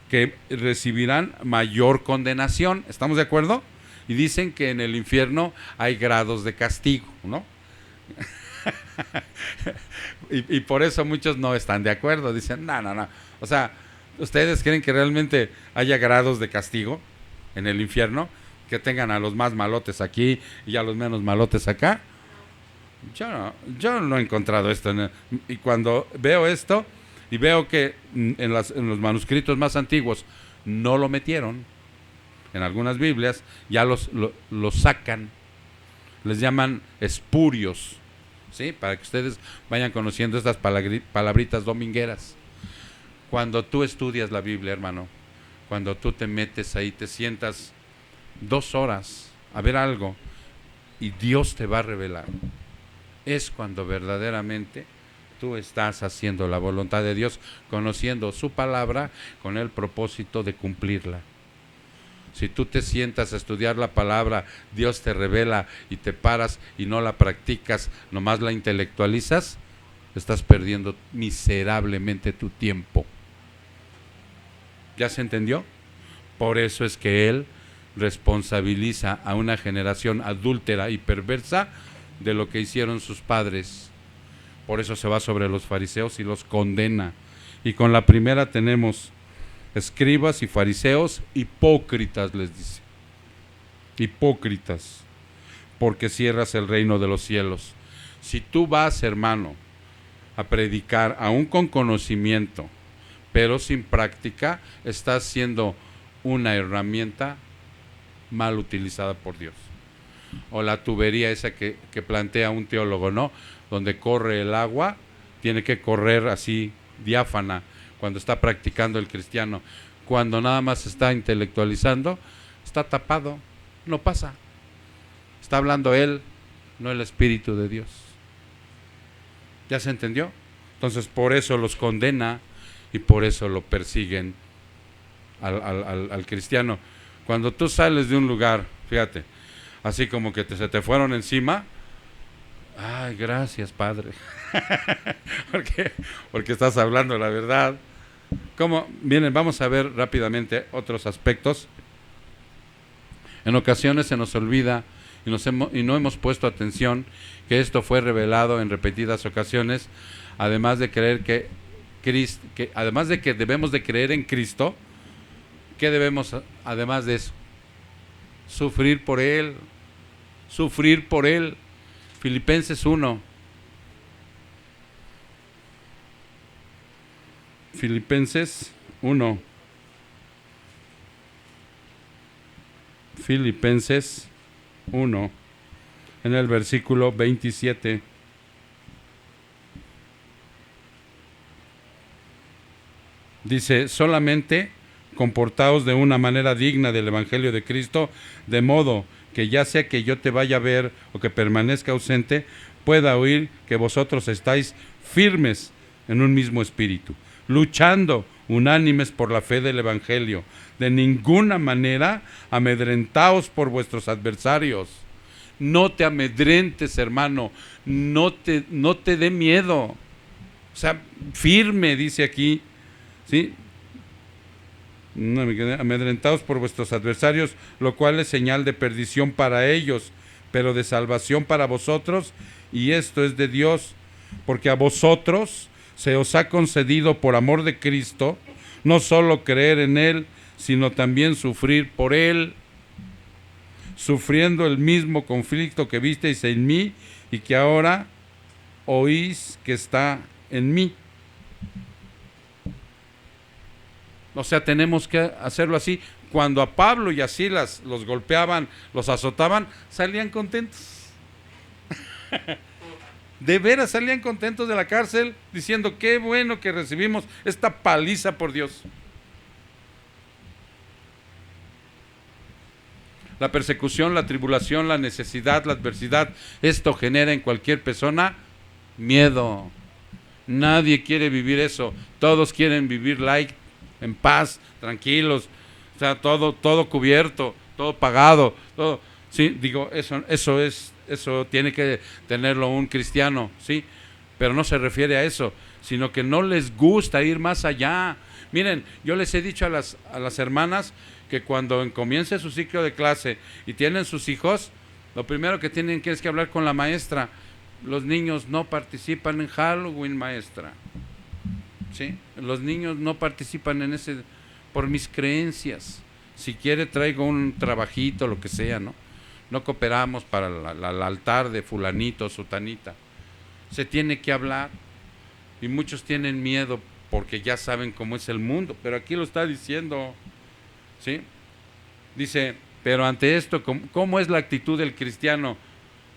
que recibirán mayor condenación. ¿Estamos de acuerdo? Y dicen que en el infierno hay grados de castigo, ¿no? y por eso muchos no están de acuerdo. Dicen, no. O sea, ¿ustedes creen que realmente haya grados de castigo en el infierno? Que tengan a los más malotes aquí y a los menos malotes acá. Yo no he encontrado esto. Y cuando veo esto y veo que en los manuscritos más antiguos no lo metieron, en algunas Biblias ya los sacan, les llaman espurios, ¿sí?, para que ustedes vayan conociendo estas palabritas domingueras. Cuando tú estudias la Biblia, hermano, cuando tú te metes ahí, te sientas 2 horas a ver algo y Dios te va a revelar, es cuando verdaderamente tú estás haciendo la voluntad de Dios, conociendo su palabra con el propósito de cumplirla. Si tú te sientas a estudiar la palabra, Dios te revela y te paras y no la practicas, nomás la intelectualizas, estás perdiendo miserablemente tu tiempo. ¿Ya se entendió? Por eso es que Él responsabiliza a una generación adúltera y perversa de lo que hicieron sus padres. Por eso se va sobre los fariseos y los condena. Y con la primera tenemos escribas y fariseos, hipócritas, les dice. Hipócritas, porque cierras el reino de los cielos. Si tú vas, hermano, a predicar, aún con conocimiento, pero sin práctica, estás siendo una herramienta mal utilizada por Dios. O la tubería esa que plantea un teólogo, ¿no? Donde corre el agua, tiene que correr así, diáfana, cuando está practicando el cristiano. Cuando nada más está intelectualizando, está tapado, no pasa. Está hablando él, no el Espíritu de Dios. ¿Ya se entendió? Entonces por eso los condena y por eso lo persiguen al cristiano. Cuando tú sales de un lugar, fíjate, así como que se te fueron encima, ay, gracias, Padre. Porque estás hablando la verdad. Miren, vamos a ver rápidamente otros aspectos. En ocasiones se nos olvida y no hemos puesto atención que esto fue revelado en repetidas ocasiones, además de creer además de que debemos de creer en Cristo. ¿Qué debemos además de eso? Sufrir por Él. Sufrir por Él. Filipenses 1. Filipenses 1. Filipenses 1. En el versículo 27. Dice, solamente comportaos de una manera digna del Evangelio de Cristo, de modo que ya sea que yo te vaya a ver o que permanezca ausente, pueda oír que vosotros estáis firmes en un mismo espíritu, luchando unánimes por la fe del Evangelio. De ninguna manera amedrentaos por vuestros adversarios. No te amedrentes, hermano, no te dé miedo. O sea, firme, dice aquí, ¿sí? No me quedé. Amedrentados por vuestros adversarios, lo cual es señal de perdición para ellos, pero de salvación para vosotros, y esto es de Dios, porque a vosotros se os ha concedido por amor de Cristo, no solo creer en Él, sino también sufrir por Él, sufriendo el mismo conflicto que visteis en mí y que ahora oís que está en mí. O sea, tenemos que hacerlo así. Cuando a Pablo y a Silas los golpeaban, los azotaban, salían contentos. De veras salían contentos de la cárcel, diciendo, qué bueno que recibimos esta paliza por Dios. La persecución, la tribulación, la necesidad, la adversidad, esto genera en cualquier persona miedo. Nadie quiere vivir eso. Todos quieren vivir light, en paz, tranquilos, o sea, todo cubierto, todo pagado, todo. Sí, digo, eso tiene que tenerlo un cristiano, sí, pero no se refiere a eso, sino que no les gusta ir más allá. Miren, yo les he dicho a las hermanas que cuando comience su ciclo de clase y tienen sus hijos, lo primero que tienen que es que hablar con la maestra. Los niños no participan en Halloween, maestra. ¿Sí? Los niños no participan en ese por mis creencias. Si quiere traigo un trabajito, lo que sea, ¿no? No cooperamos para el altar de fulanito o sutanita. Se tiene que hablar y muchos tienen miedo porque ya saben cómo es el mundo, pero aquí lo está diciendo, ¿sí? Dice, pero ante esto, ¿cómo es la actitud del cristiano?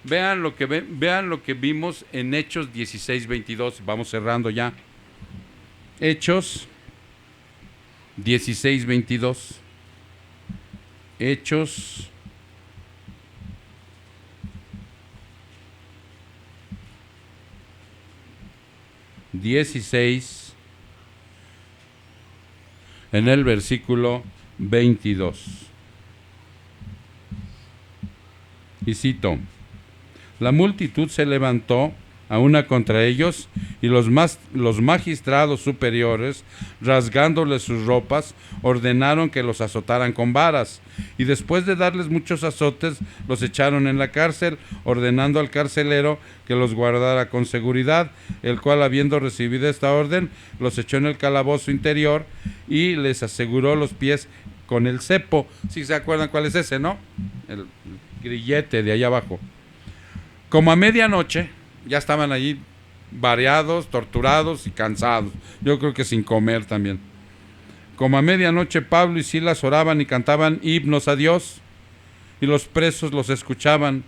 Vean lo que vimos en Hechos 16:22. Vamos cerrando ya. Hechos 16:22. Hechos 16 en el versículo 22. Y cito: la multitud se levantó a una contra ellos, y los magistrados superiores, rasgándoles sus ropas, ordenaron que los azotaran con varas, y después de darles muchos azotes, los echaron en la cárcel, ordenando al carcelero que los guardara con seguridad, el cual, habiendo recibido esta orden, los echó en el calabozo interior y les aseguró los pies con el cepo. Si se acuerdan cuál es ese, ¿no? El grillete de allá abajo. Como a medianoche, ya estaban allí variados, torturados y cansados. Yo creo que sin comer también. Como a medianoche, Pablo y Silas oraban y cantaban himnos a Dios, y los presos los escuchaban.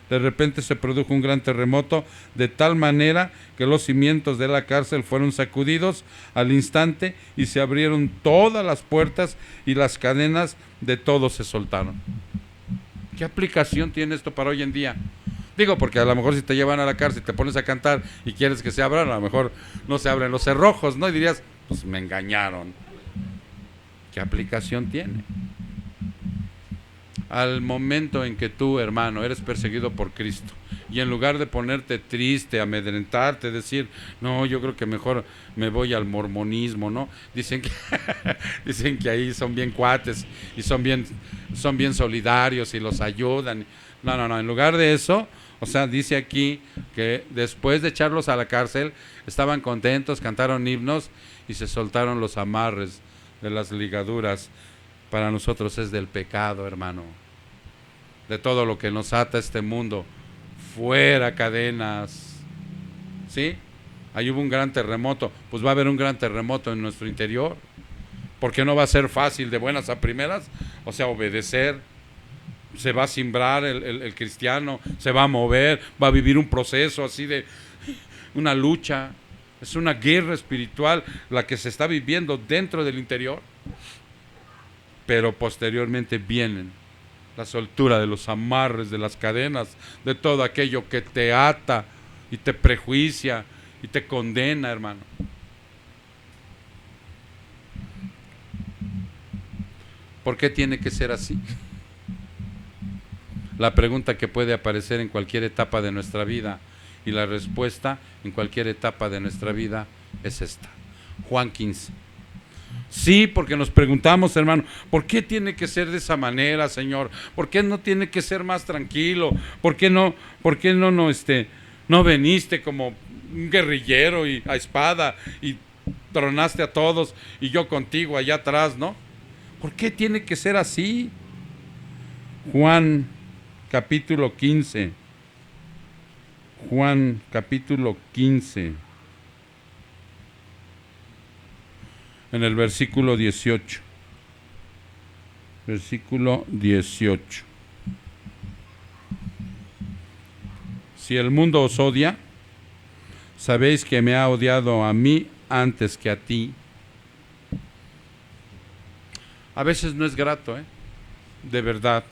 De repente se produjo un gran terremoto, de tal manera que los cimientos de la cárcel fueron sacudidos al instante, y se abrieron todas las puertas y las cadenas de todos se soltaron. ¿Qué aplicación tiene esto para hoy en día? Digo, porque a lo mejor si te llevan a la cárcel y te pones a cantar y quieres que se abran, a lo mejor no se abren los cerrojos, ¿no? Y dirías, pues me engañaron. ¿Qué aplicación tiene? Al momento en que tú, hermano, eres perseguido por Cristo, y en lugar de ponerte triste, amedrentarte, decir, no, yo creo que mejor me voy al mormonismo, ¿no? Dicen que ahí son bien cuates y son bien solidarios y los ayudan. No, en lugar de eso, o sea, dice aquí que después de echarlos a la cárcel, estaban contentos, cantaron himnos y se soltaron los amarres de las ligaduras. Para nosotros es del pecado, hermano, de todo lo que nos ata a este mundo. Fuera cadenas, ¿sí? Ahí hubo un gran terremoto, pues va a haber un gran terremoto en nuestro interior, porque no va a ser fácil de buenas a primeras, o sea, obedecer. Se va a simbrar el cristiano, se va a mover, va a vivir un proceso así de una lucha. Es una guerra espiritual la que se está viviendo dentro del interior. Pero posteriormente vienen la soltura de los amarres, de las cadenas, de todo aquello que te ata y te prejuicia y te condena, hermano. ¿Por qué tiene que ser así? La pregunta que puede aparecer en cualquier etapa de nuestra vida, y la respuesta en cualquier etapa de nuestra vida es esta. Juan 15. Sí, porque nos preguntamos, hermano, ¿por qué tiene que ser de esa manera, Señor? ¿Por qué no tiene que ser más tranquilo? ¿Por qué no veniste como un guerrillero y a espada y tronaste a todos y yo contigo allá atrás, ¿no? ¿Por qué tiene que ser así? Juan capítulo 15. Juan capítulo 15. En el versículo 18. Versículo 18. Si el mundo os odia, sabéis que me ha odiado a mí antes que a ti. A veces no es grato, de verdad.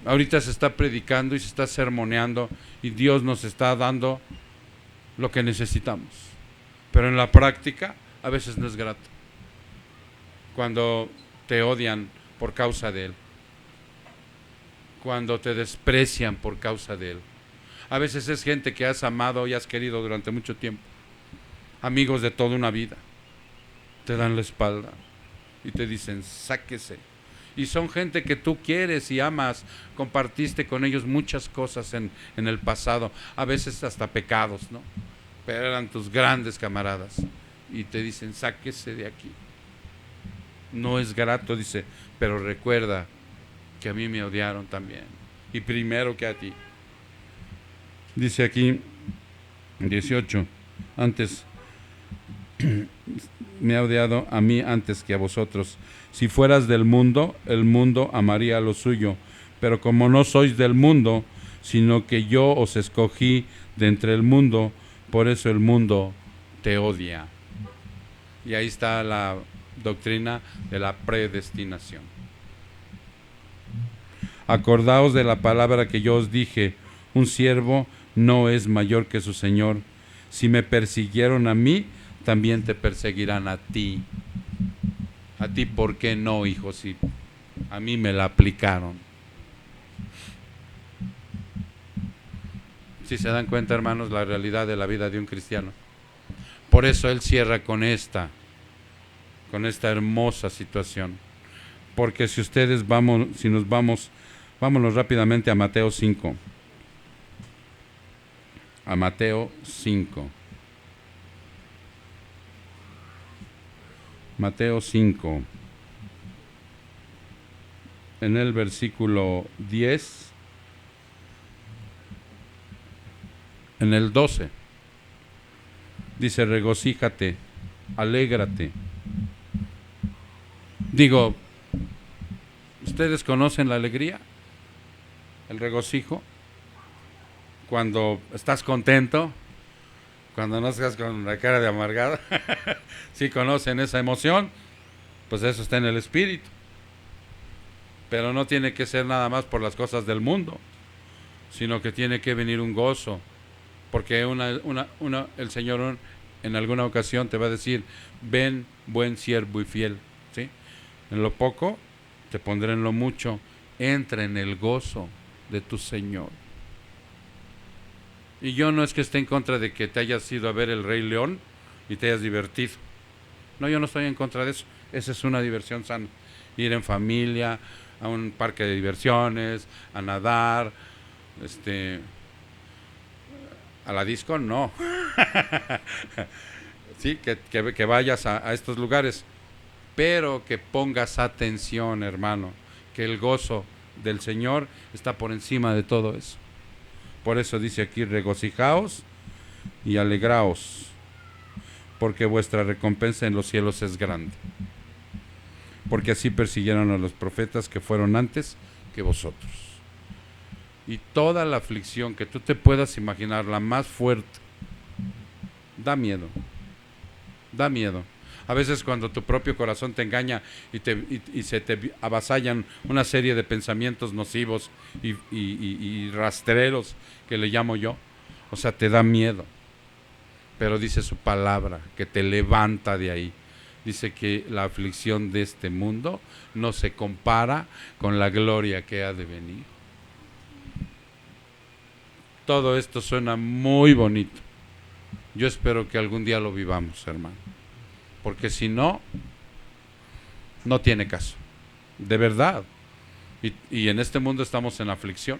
Ahorita se está predicando y se está sermoneando y Dios nos está dando lo que necesitamos. Pero en la práctica a veces no es grato. Cuando te odian por causa de Él. Cuando te desprecian por causa de Él. A veces es gente que has amado y has querido durante mucho tiempo. Amigos de toda una vida. Te dan la espalda y te dicen, sáquese. Y son gente que tú quieres y amas, compartiste con ellos muchas cosas en el pasado, a veces hasta pecados, ¿no? Pero eran tus grandes camaradas y te dicen, sáquese de aquí. No es grato, dice, pero recuerda que a mí me odiaron también, y primero que a ti. Dice aquí, 18, antes me ha odiado a mí antes que a vosotros. Si fueras del mundo, el mundo amaría lo suyo, pero como no sois del mundo, sino que yo os escogí de entre el mundo, por eso el mundo te odia. Y ahí está la doctrina de la predestinación. Acordaos de la palabra que yo os dije, un siervo no es mayor que su señor. Si me persiguieron a mí, también te perseguirán a ti. A ti, ¿por qué no, hijo? Si a mí me la aplicaron. Si se dan cuenta, hermanos, la realidad de la vida de un cristiano. Por eso él cierra con esta hermosa situación. Porque si ustedes vámonos rápidamente a Mateo 5. A Mateo 5. Mateo 5. En el versículo 10. En el 12. Dice, regocíjate, alégrate. Digo, ¿ustedes conocen la alegría? El regocijo. Cuando estás contento, cuando no estás con la cara de amargado. Si conocen esa emoción, pues eso está en el espíritu. Pero no tiene que ser nada más por las cosas del mundo, sino que tiene que venir un gozo. Porque el Señor en alguna ocasión te va a decir, ven, buen siervo y fiel, ¿sí? En lo poco te pondré en lo mucho, entra en el gozo de tu Señor. Y yo no es que esté en contra de que te hayas ido a ver el Rey León y te hayas divertido. No, yo no estoy en contra de eso. Esa es una diversión sana. Ir en familia, a un parque de diversiones, a nadar, a la disco, no. Sí, que vayas a estos lugares, pero que pongas atención, hermano, que el gozo del Señor está por encima de todo eso. Por eso dice aquí, regocijaos y alegraos, porque vuestra recompensa en los cielos es grande. Porque así persiguieron a los profetas que fueron antes que vosotros. Y toda la aflicción que tú te puedas imaginar, la más fuerte, da miedo. Da miedo. A veces cuando tu propio corazón te engaña y se te avasallan una serie de pensamientos nocivos y rastreros, que le llamo yo, o sea, te da miedo. Pero dice su palabra, que te levanta de ahí. Dice que la aflicción de este mundo no se compara con la gloria que ha de venir. Todo esto suena muy bonito. Yo espero que algún día lo vivamos, hermano. Porque si no, no tiene caso. De verdad. Y en este mundo estamos en aflicción.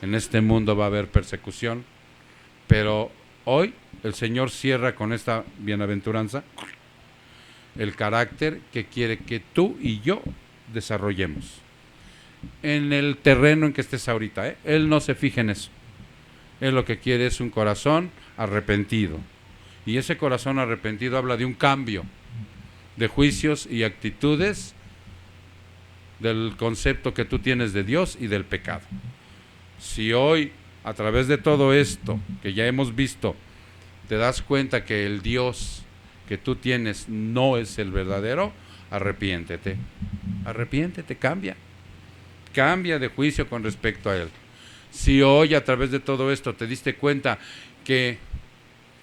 En este mundo va a haber persecución. Pero hoy el Señor cierra con esta bienaventuranza el carácter que quiere que tú y yo desarrollemos. En el terreno en que estés ahorita, Él no se fija en eso. Él lo que quiere es un corazón arrepentido. Y ese corazón arrepentido habla de un cambio de juicios y actitudes del concepto que tú tienes de Dios y del pecado. Si hoy, a través de todo esto que ya hemos visto, te das cuenta que el Dios que tú tienes no es el verdadero, arrepiéntete. Arrepiéntete, cambia. Cambia de juicio con respecto a Él. Si hoy a través de todo esto te diste cuenta que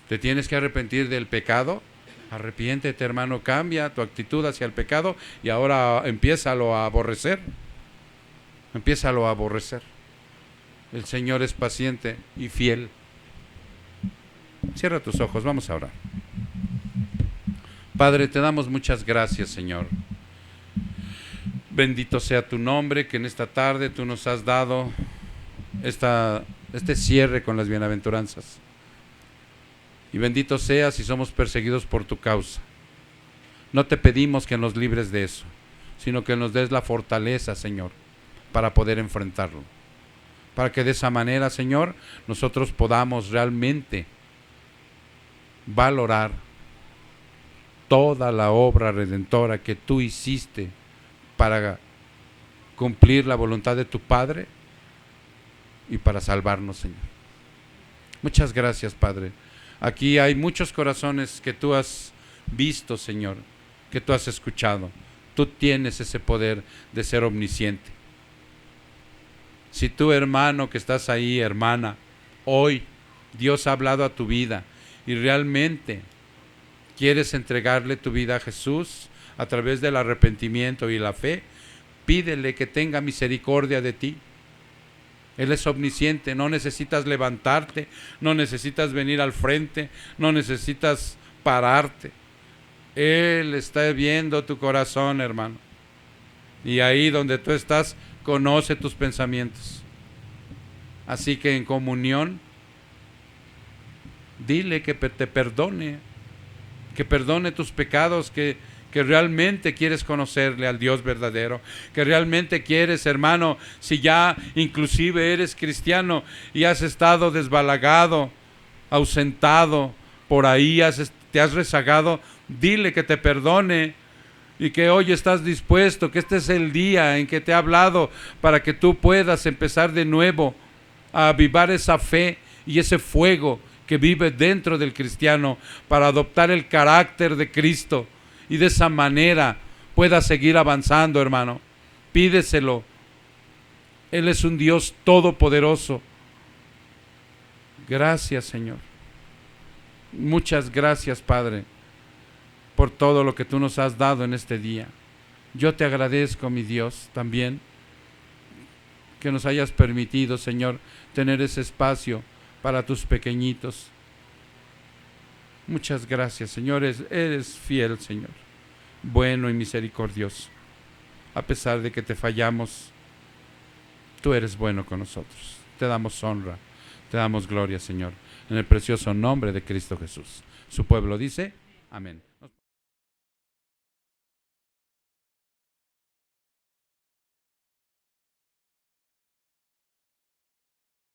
te tienes que arrepentir del pecado, arrepiéntete, hermano, cambia tu actitud hacia el pecado y ahora empiézalo a aborrecer. Empiézalo a aborrecer. El Señor es paciente y fiel. Cierra tus ojos, vamos a orar. Padre, te damos muchas gracias, Señor. Bendito sea tu nombre, que en esta tarde tú nos has dado este cierre con las bienaventuranzas. Y bendito seas si somos perseguidos por tu causa. No te pedimos que nos libres de eso, sino que nos des la fortaleza, Señor, para poder enfrentarlo. Para que de esa manera, Señor, nosotros podamos realmente valorar toda la obra redentora que tú hiciste para cumplir la voluntad de tu Padre y para salvarnos, Señor. Muchas gracias, Padre. Aquí hay muchos corazones que tú has visto, Señor, que tú has escuchado. Tú tienes ese poder de ser omnisciente. Si tú, hermano, que estás ahí, hermana, hoy Dios ha hablado a tu vida y realmente quieres entregarle tu vida a Jesús a través del arrepentimiento y la fe, pídele que tenga misericordia de ti. Él es omnisciente, no necesitas levantarte, no necesitas venir al frente, no necesitas pararte. Él está viendo tu corazón, hermano. Y ahí donde tú estás, conoce tus pensamientos. Así que en comunión, dile que te perdone, que perdone tus pecados, que realmente quieres conocerle al Dios verdadero, que realmente quieres, hermano, si ya inclusive eres cristiano y has estado desbalagado, ausentado, por ahí te has rezagado, dile que te perdone y que hoy estás dispuesto, que este es el día en que te ha hablado para que tú puedas empezar de nuevo a avivar esa fe y ese fuego que vive dentro del cristiano para adoptar el carácter de Cristo y de esa manera pueda seguir avanzando, hermano. Pídeselo. Él es un Dios todopoderoso. Gracias, Señor. Muchas gracias, Padre, por todo lo que tú nos has dado en este día. Yo te agradezco, mi Dios, también que nos hayas permitido, Señor, tener ese espacio para tus pequeñitos. Muchas gracias, Señor. Eres fiel, Señor, bueno y misericordioso. A pesar de que te fallamos, tú eres bueno con nosotros. Te damos honra, te damos gloria, Señor, en el precioso nombre de Cristo Jesús. Su pueblo dice, amén.